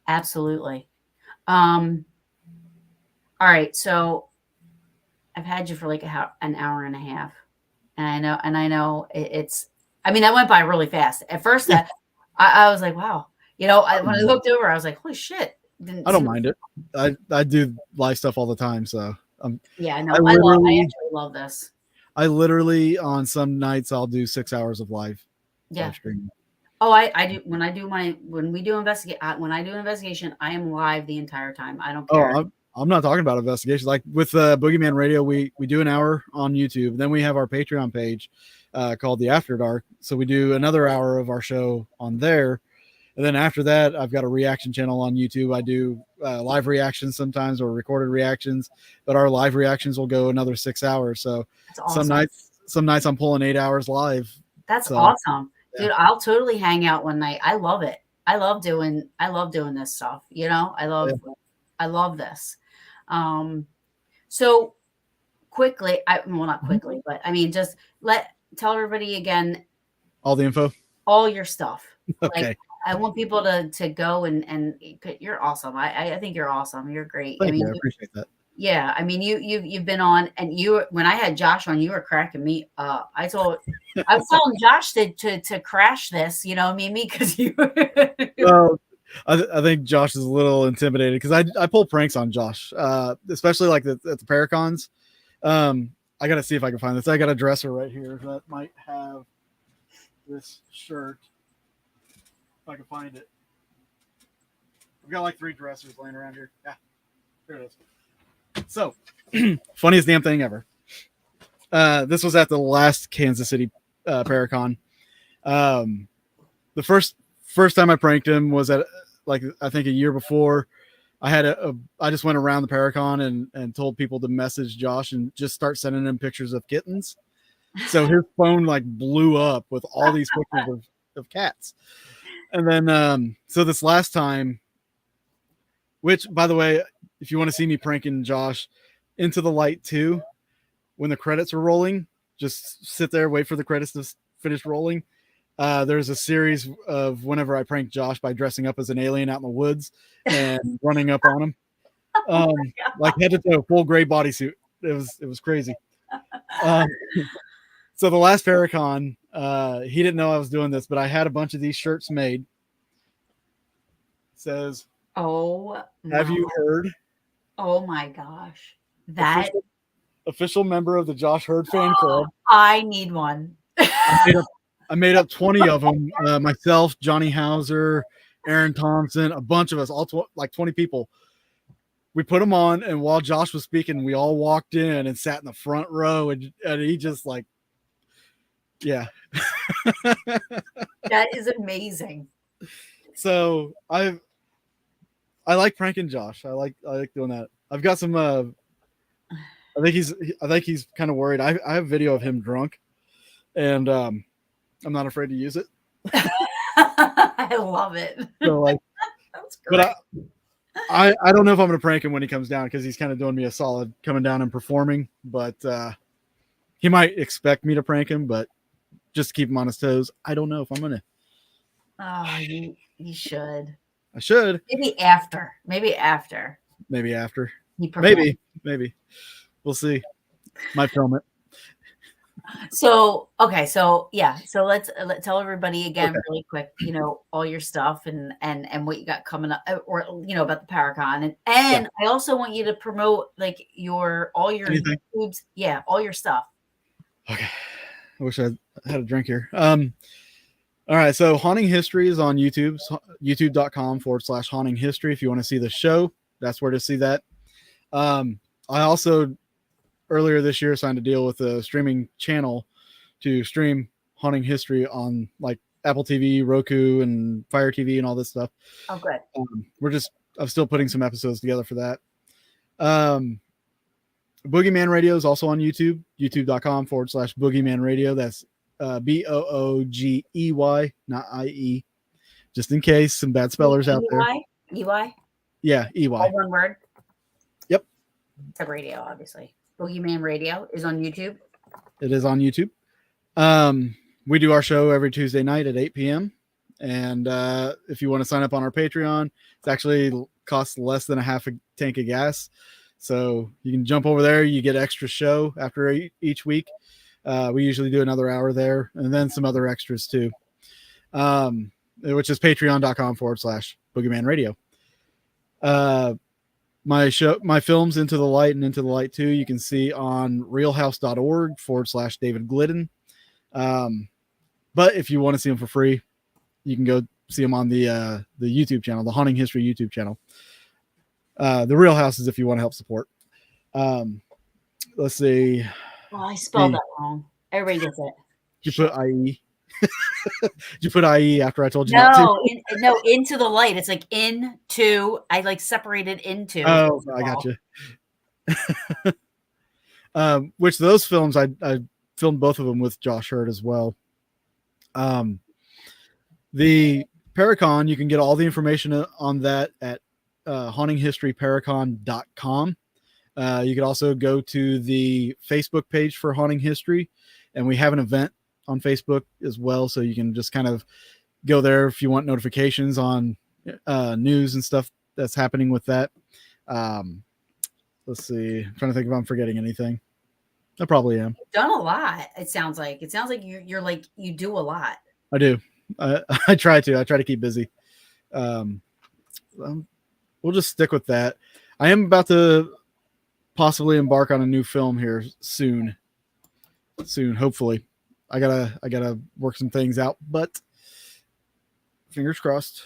Absolutely. All right. So I've had you for like an hour and a half, and I know it's, I mean, that went by really fast. At first I was like, wow, when I looked over, I was like, holy shit. I don't mind it. I do live stuff all the time. So yeah, I know. I actually love this. I literally, on some nights, I'll do 6 hours of live streaming. Oh, I do. When I do investigation, I am live the entire time. I don't care. Oh, I'm not talking about investigations. Like with Boogeyman Radio, we do an hour on YouTube. Then we have our Patreon page called The After Dark. So we do another hour of our show on there. And then after that, I've got a reaction channel on YouTube. I do live reactions sometimes, or recorded reactions, but our live reactions will go another 6 hours. So awesome. Some nights I'm pulling 8 hours live. That's awesome. Dude, I'll totally hang out one night. I love it. I love doing this stuff. I love this. So quickly, not quickly, but I mean, just tell everybody again, all the info, all your stuff. Okay. Like, I want people to go and you're awesome. I think you're awesome. You're great. Thank you. I appreciate that. Yeah. I mean, you've been on, and when I had Josh on, you were cracking me up. I was telling Josh to crash this, me, because you. Well, I think Josh is a little intimidated because I pull pranks on Josh, especially like at the Paracons. I gotta see if I can find this. I got a dresser right here that might have this shirt. If I can find it. I've got like 3 dressers laying around here. Yeah, there it is. So, funniest damn thing ever. This was at the last Kansas City Paracon. The first time I pranked him was at, like, I think a year before. I just went around the Paracon and told people to message Josh and just start sending him pictures of kittens. So his phone like blew up with all these pictures of cats. And then, so this last time, which, by the way, if you want to see me pranking Josh, Into the Light 2, when the credits are rolling, just sit there, wait for the credits to finish rolling. There's a series of whenever I prank Josh by dressing up as an alien out in the woods and running up on him, like head to toe, full gray bodysuit. It was crazy. So the last Paracon, he didn't know I was doing this, but I had a bunch of these shirts made. It says, Oh, have you heard? Oh my gosh. That official member of the Josh Hurd fan club. I need one. I made up 20 of them. Myself, Johnny Hauser, Aaron Thompson, a bunch of us, like 20 people. We put them on, and while Josh was speaking, we all walked in and sat in the front row, and he just like, yeah. That is amazing. So I like pranking Josh. I like doing that. I've got some. I think he's kind of worried. I have video of him drunk, and I'm not afraid to use it. I love it. So like, that's great. But I don't know if I'm going to prank him when he comes down, because he's kind of doing me a solid coming down and performing. But he might expect me to prank him, but just to keep him on his toes, I don't know if I'm going to. Oh, you should. I should. Maybe after. Maybe after. Maybe. We'll see. Might film it. So, okay. So yeah. So let's tell everybody again really quick, all your stuff and what you got coming up, or, about the Paracon. And I also want you to promote like all your YouTubes. Yeah. All your stuff. Okay. I wish I had a drink here. All right. So Haunting History is on YouTube, youtube.com/Haunting History. If you want to see the show, that's where to see that. I also earlier this year signed a deal with a streaming channel to stream Haunting History on like Apple TV, Roku, and Fire TV and all this stuff. Oh, good. I'm still putting some episodes together for that. Boogeyman Radio is also on YouTube, youtube.com/Boogeyman Radio. That's Boogey, not IE, just in case some bad spellers out there. EY? Yeah, EY. All one word? Yep. It's a radio, obviously. Boogeyman Radio is on YouTube. It is on YouTube. We do our show every Tuesday night at 8 p.m. And if you want to sign up on our Patreon, it's actually costs less than a half a tank of gas. So you can jump over there. You get extra show after each week. We usually do another hour there, and then some other extras too, which is patreon.com/Boogeyman Radio. My films Into the Light and Into the Light 2, you can see on realhouse.org/David Glidden. But if you want to see them for free, you can go see them on the YouTube channel, the Haunting History YouTube channel. The Real House is if you want to help support. Let's see. Well, I spelled that wrong. Everybody gets it. Did you put IE? Did you put IE after I told you not to? No, Into the Light. It's like into. I like separated into. Oh, I got you. Which those films, I filmed both of them with Josh Hurd as well. The Paracon, you can get all the information on that at hauntinghistoryparacon.com. You could also go to the Facebook page for Haunting History, and we have an event on Facebook as well, so you can just kind of go there if you want notifications on news and stuff that's happening with that. Let's see. I'm trying to think if I'm forgetting anything. I probably am. You've done a lot. It sounds like you're like you do a lot. I do. I try to keep busy. We'll just stick with that. I am about to possibly embark on a new film here soon. Hopefully. I gotta work some things out, but fingers crossed.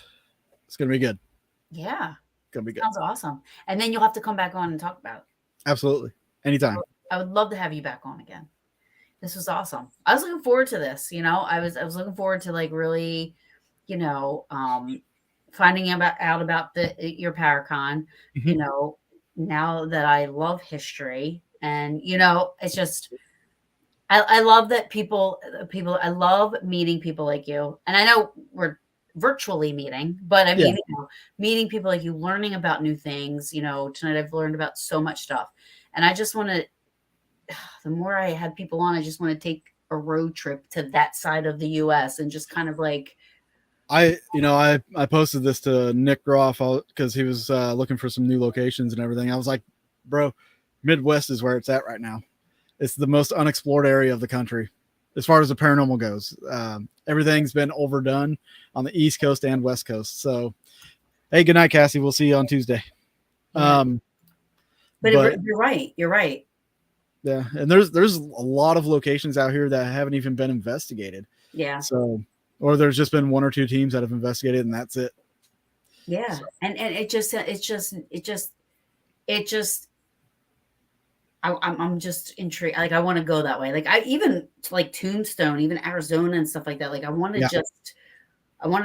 It's gonna be good. Yeah. Gonna be good. Sounds awesome. And then you'll have to come back on and talk about it. Absolutely. Anytime. I would love to have you back on again. This was awesome. I was looking forward to this. I was looking forward to like really, finding out about your Paracon. Now that I love history, and it's just I love that people. I love meeting people like you, and I know we're virtually meeting, but I mean, meeting people like you, learning about new things. Tonight I've learned about so much stuff, and I just want to. The more I have people on, I just want to take a road trip to that side of the U.S. and just kind of like. I posted this to Nick Groff because he was looking for some new locations and everything. I was like, bro, Midwest is where it's at right now. It's the most unexplored area of the country as far as the paranormal goes. Everything's been overdone on the East Coast and West Coast. So, hey, good night, Cassie. We'll see you on Tuesday. Yeah. But you're right. You're right. Yeah, and there's a lot of locations out here that haven't even been investigated. Yeah. So, or there's just been one or two teams that have investigated, and that's it. Yeah, so. And it just I'm just intrigued. Like I want to go that way. Like I even like Tombstone, even Arizona and stuff like that. Like I want to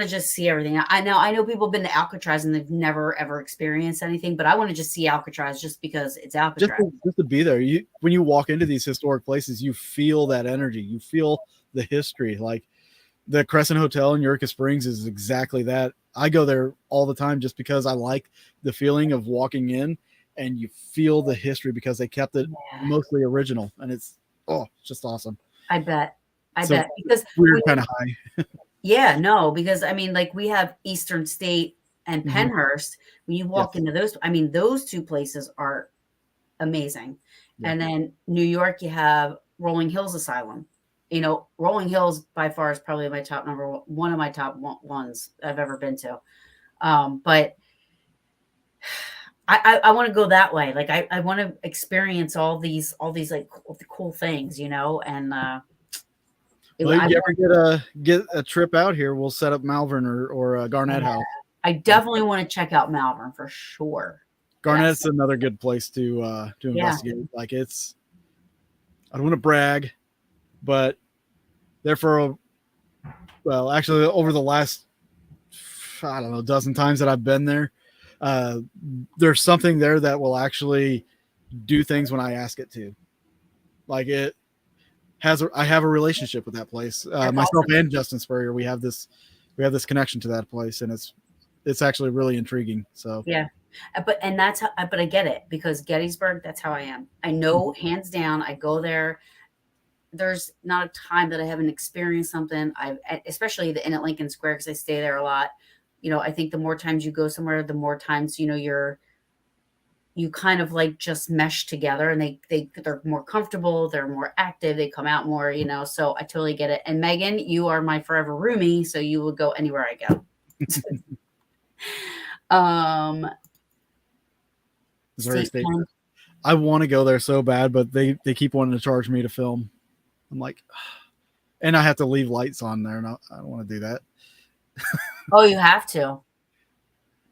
just see everything. I know people have been to Alcatraz and they've never ever experienced anything, but I want to just see Alcatraz just because it's Alcatraz. Just to be there. When you walk into these historic places, you feel that energy. You feel the history. Like the Crescent Hotel in Eureka Springs is exactly that. I go there all the time just because I like the feeling of walking in and you feel the history because they kept it mostly original, and it's just awesome. I bet because we're kind of high. Yeah, no, because I mean, like we have Eastern State and Pennhurst. When you walk into those, I mean, those two places are amazing. Yeah. And then New York, you have Rolling Hills Asylum. Rolling Hills by far is probably my top one of my top ones I've ever been to. But I want to go that way. Like I want to experience all these like cool things, and. Well, you ever get a trip out here, we'll set up Malvern or Garnett House. I definitely want to check out Malvern for sure. Garnett's another good place to investigate. Like I don't want to brag, but actually over the last, I don't know, dozen times that I've been there, there's something there that will actually do things when I ask it to. Like I have a relationship with that place. Myself and Justin Spurrier, we have this connection to that place, and it's actually really intriguing. So yeah, but I get it because Gettysburg, that's how I am. I know hands down. I go there. There's not a time that I haven't experienced something. Especially in at Lincoln Square because I stay there a lot. I think the more times you go somewhere, the more times you kind of like just mesh together, and they're more comfortable, they're more active, they come out more, so I totally get it. And Megan, you are my forever roomie, so you will go anywhere I go. I want to go there so bad, but they keep wanting to charge me to film. I'm like, and I have to leave lights on there, and I don't want to do that. Oh, you have to?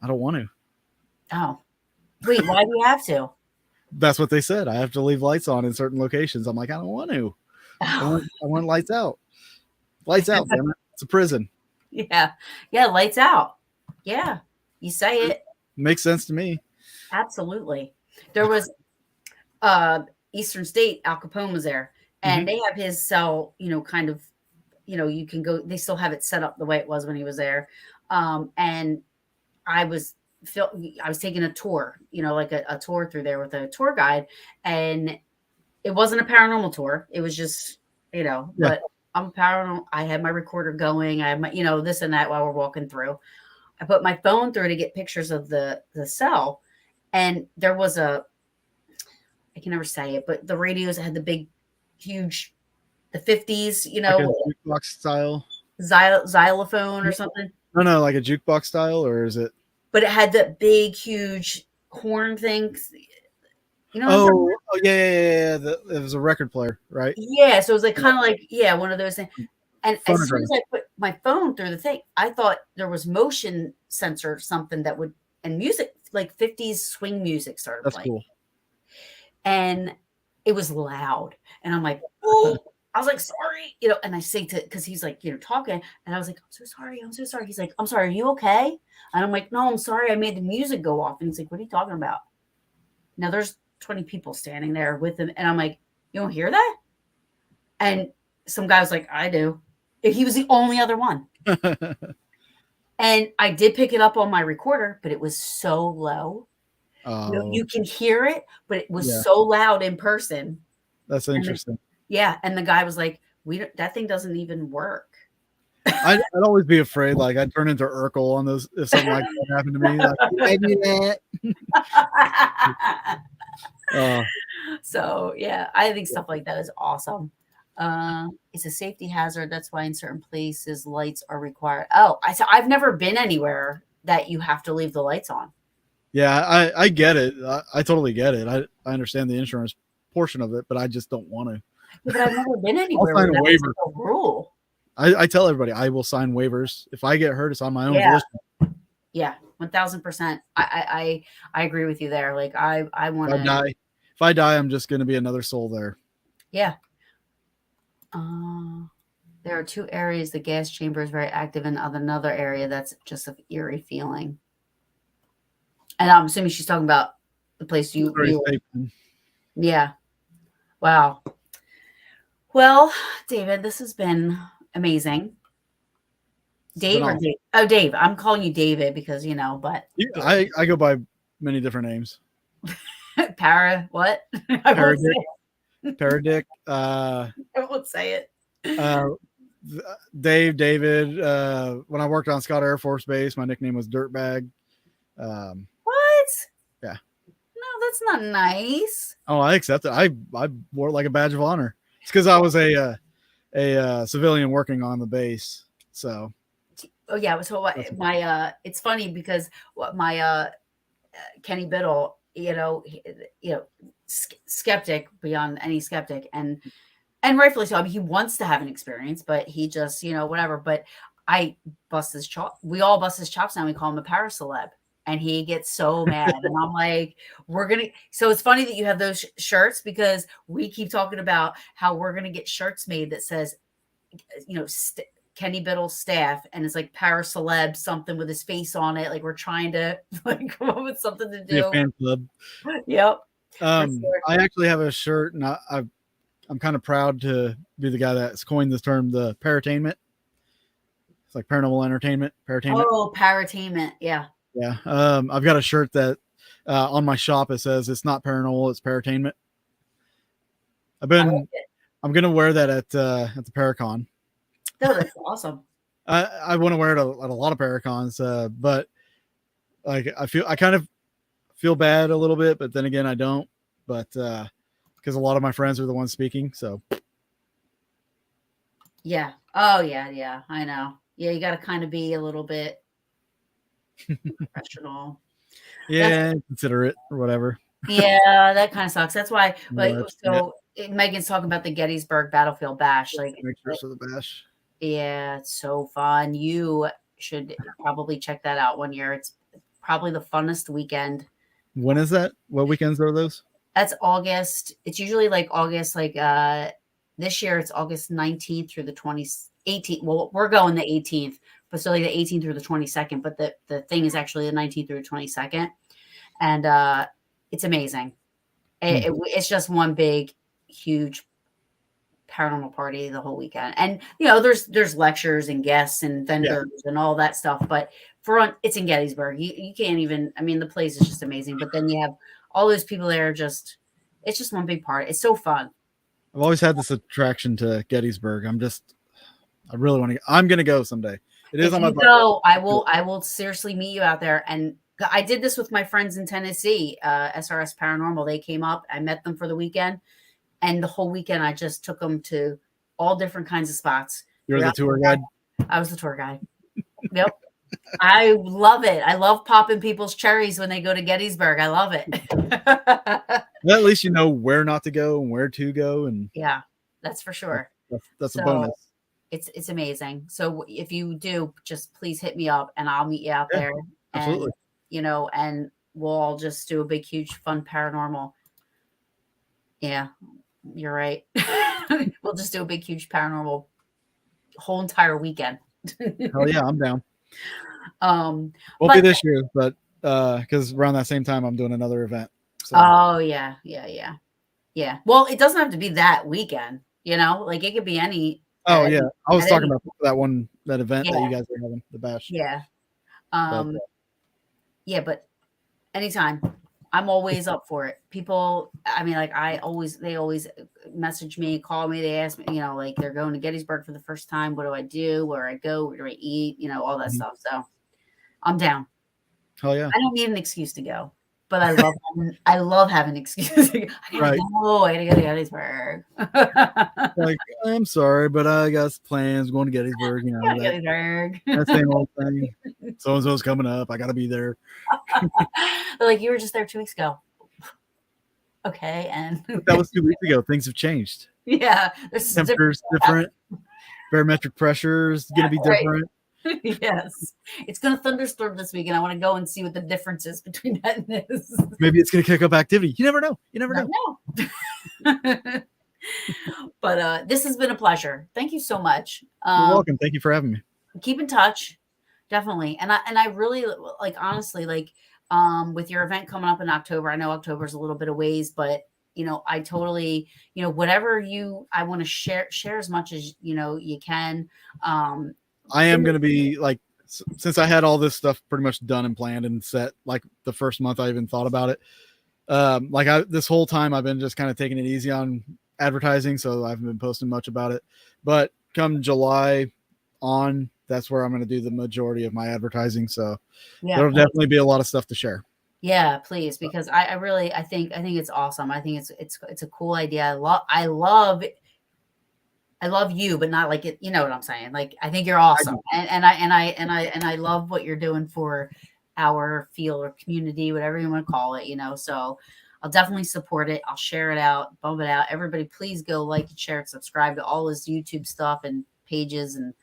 I don't want to. Oh. Wait, why do you have to? That's what they said. I have to leave lights on in certain locations. I'm like, I don't want to. I want lights out. Lights out, damn it. It's a prison. Yeah. Yeah, lights out. Yeah. You say it. Makes sense to me. Absolutely. There was Eastern State, Al Capone was there. And they have his cell, kind of, you can go, they still have it set up the way it was when he was there. And I was taking a tour, like a tour through there with a tour guide, and it wasn't a paranormal tour. It was just, but I'm paranormal. I had my recorder going. I had my, this and that while we're walking through. I put my phone through to get pictures of the cell, and there was I can never say it, but the radios had the big, huge, the 50s, like a jukebox style xylophone or something. No, like a jukebox style, or is it? But it had the big, huge horn thing. You know what I'm talking about? Oh, yeah. It was a record player, right? Yeah, so it was like kind of like one of those things. And as soon Phonograph. as I put my phone through the thing, I thought there was motion sensor or something that would, and music, like 50s swing music started That's playing. cool. And it was loud. And I'm like, oh, I was like, sorry, and I say because he's like, talking. And I was like, I'm so sorry. I'm so sorry. He's like, I'm sorry. Are you okay? And I'm like, no, I'm sorry. I made the music go off. And he's like, what are you talking about? Now there's 20 people standing there with him. And I'm like, you don't hear that? And some guy was like, I do. He was the only other one. And I did pick it up on my recorder, but it was so low. You can hear it, but it was so loud in person. That's interesting. And the guy was like, that thing doesn't even work. I'd always be afraid, like I'd turn into Urkel on those if something like that happened to me. Like, I do that. So yeah, I think stuff like that is awesome. It's a safety hazard. That's why in certain places lights are required. Oh, I've never been anywhere that you have to leave the lights on. Yeah, I get it. I totally get it. I understand the insurance portion of it, but I just don't want to. Yeah, but I've never been anywhere I'll sign where a waiver. that's a rule. I tell everybody I will sign waivers. If I get hurt, it's on my own voice. Yeah, 1000%. I agree with you there. Like I want to. If I die, I'm just going to be another soul there. Yeah. There are two areas the gas chamber is very active in. Another area that's just an eerie feeling. And I'm assuming she's talking about the place you yeah. Wow. Well, David, this has been amazing. Dave or Dave? Oh, Dave. I'm calling you David because, but. I go by many different names. What? Paradic. I won't say it. David. When I worked on Scott Air Force Base, my nickname was Dirtbag. What? Yeah. No, that's not nice. Oh, I accept it. I wore it like a badge of honor. It's because I was a civilian working on the base. So. Oh yeah. So my it's funny because my Kenny Biddle, skeptic beyond any skeptic, and rightfully so. I mean, he wants to have an experience, but he just whatever. But I bust his chop. We all bust his chops now. We call him a paraceleb. And he gets so mad. And I'm like, so it's funny that you have those shirts because we keep talking about how we're going to get shirts made that says, Kenny Biddle staff. And it's like paraceleb, something with his face on it. Like we're trying to come up with something to do. Be a fan club. Yep. I actually have a shirt and I'm kind of proud to be the guy that's coined this term, the paratainment. It's like paranormal entertainment. Paratainment. Oh, paratainment. Yeah. Yeah. I've got a shirt that on my shop, it says it's not paranormal, it's paratainment. I'm going to wear that at the Paracon. Oh, that's awesome. I want to wear it at a lot of Paracons, but like I kind of feel bad a little bit, but then again, I don't, but because a lot of my friends are the ones speaking. So. Yeah. Oh yeah. Yeah. I know. Yeah. You got to kind of be a little bit professional. Yeah, considerate or whatever. Yeah, that kind of sucks. That's why. Megan's talking about the Gettysburg Battlefield Bash. Like pictures of the bash. Yeah, it's so fun. You should probably check that out one year. It's probably the funnest weekend. When is that? What weekends are those? That's August. It's usually like August. Like this year, it's August 19th through the 18th. Well, we're going the 18th. But so like the 18th through the 22nd, but the thing is actually the 19th through the 22nd. And it's amazing. It's just one big, huge paranormal party the whole weekend. And, there's lectures and guests and vendors and all that stuff. But it's in Gettysburg. You can't even, the place is just amazing. But then you have all those people there it's just one big party. It's so fun. I've always had this attraction to Gettysburg. I really want to, I'm going to go someday. It is on my bucket. I will seriously meet you out there. And I did this with my friends in Tennessee, SRS Paranormal. They came up. I met them for the weekend. And the whole weekend, I just took them to all different kinds of spots. You were the tour guide? I was the tour guide. Yep. I love it. I love popping people's cherries when they go to Gettysburg. I love it. Well, at least you know where not to go and where to go, and Yeah, that's for sure. that's a So bonus. it's amazing. So if you do, just please hit me up and I'll meet you out Yeah, there. absolutely. And and we'll all just do a big, huge, fun paranormal. Yeah, you're right. We'll just do a big, huge paranormal whole entire weekend. Hell yeah, I'm down. um, Won't be but this year, but because around that same time I'm doing another event. So oh yeah. Well, it doesn't have to be that weekend. Like it could be any. oh yeah, I was at talking any- about that event that you guys are having, the bash. Yeah. But, Yeah, but anytime. I'm always up for it. People, I mean, like they always message me, call me, they ask me, like they're going to Gettysburg for the first time. What do I do? Where I go? Where do I eat? All that stuff. So I'm down. hell yeah. I don't need an excuse to go, but I love having an excuse. I gotta go. I gotta go to Gettysburg. Like, I'm sorry, but I got plans going to Gettysburg. Gettysburg. That same old thing. So and so's coming up. I got to be there. They're like, you were just there 2 weeks ago. Okay, and That was 2 weeks ago. Things have changed. Yeah, there's Temperatures different. Barometric pressure is going to be different. Yes, it's going to thunderstorm this week, and I want to go and see what the difference is between that and this. Maybe it's going to kick up activity. You never know. You never know. But this has been a pleasure. Thank you so much. You're welcome. Thank you for having me. Keep in touch, definitely. And I really honestly with your event coming up in October. I know October is a little bit of ways, but I totally whatever I want to share as much as you can. I am going to be like, since I had all this stuff pretty much done and planned and set, like the first month I even thought about it. This whole time I've been just kind of taking it easy on advertising, so I haven't been posting much about it. But come July on, that's where I'm going to do the majority of my advertising. So there'll definitely be a lot of stuff to share. Yeah, please, because I really think it's awesome. I think it's a cool idea. I love you, but not like it. You know what I'm saying? Like I think you're awesome, and I love what you're doing for our field or community, whatever you want to call it. So I'll definitely support it. I'll share it out, bump it out. Everybody, please go like and share and subscribe to all his YouTube stuff and pages and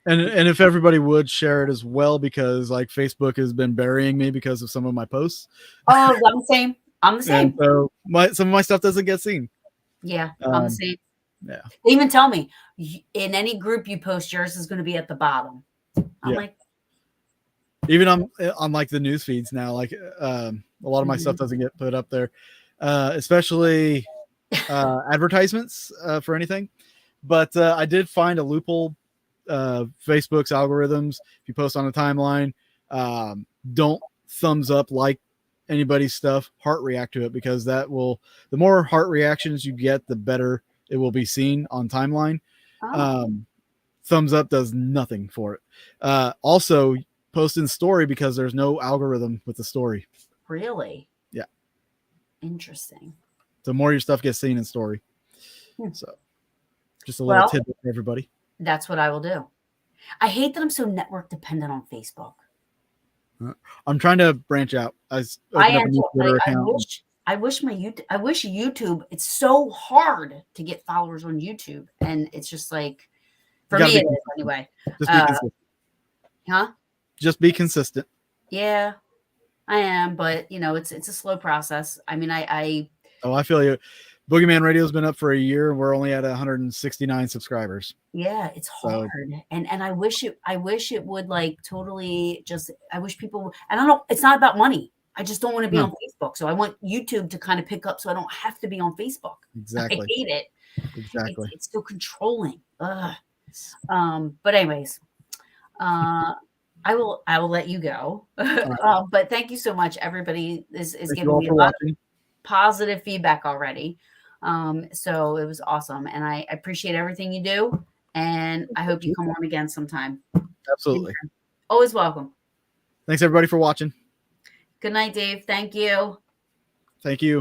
if everybody would share it as well, because like Facebook has been burying me because of some of my posts. Oh, I'm the same. And so some of my stuff doesn't get seen. Yeah, I'm the same. Yeah. They even tell me in any group you post, yours is going to be at the bottom. I'm like, even on like the news feeds now, like a lot of my stuff doesn't get put up there, especially advertisements for anything. But I did find a loophole. Facebook's algorithms, if you post on a timeline, don't thumbs up like anybody's stuff, heart react to it, because the more heart reactions you get, the better it will be seen on timeline. Thumbs up does nothing for it. Also post in story, because there's no algorithm with the story. Really? Yeah. Interesting. The more your stuff gets seen in story. So just a little tidbit for everybody. That's what I will do. I hate that I'm so network dependent on Facebook. I'm trying to branch out. I wish YouTube. It's so hard to get followers on YouTube, and it's just like for me it is anyway. Just be consistent. Huh? Just be consistent. Yeah, I am, but it's a slow process. I mean, I feel you. Boogeyman Radio has been up for a year, and we're only at 169 subscribers. Yeah, it's hard, and I wish it would like totally just. I wish people. I don't know. It's not about money. I just don't want to be on Facebook, so I want YouTube to kind of pick up, so I don't have to be on Facebook. Exactly. I hate it. Exactly. It's still controlling. Ugh. But anyways, I will let you go. Right. But thank you so much. Everybody is giving me a lot of positive feedback already. So it was awesome, and I appreciate everything you do, and I hope you come on again sometime. Absolutely. Always welcome. Thanks everybody for watching. Good night, Dave. Thank you. Thank you.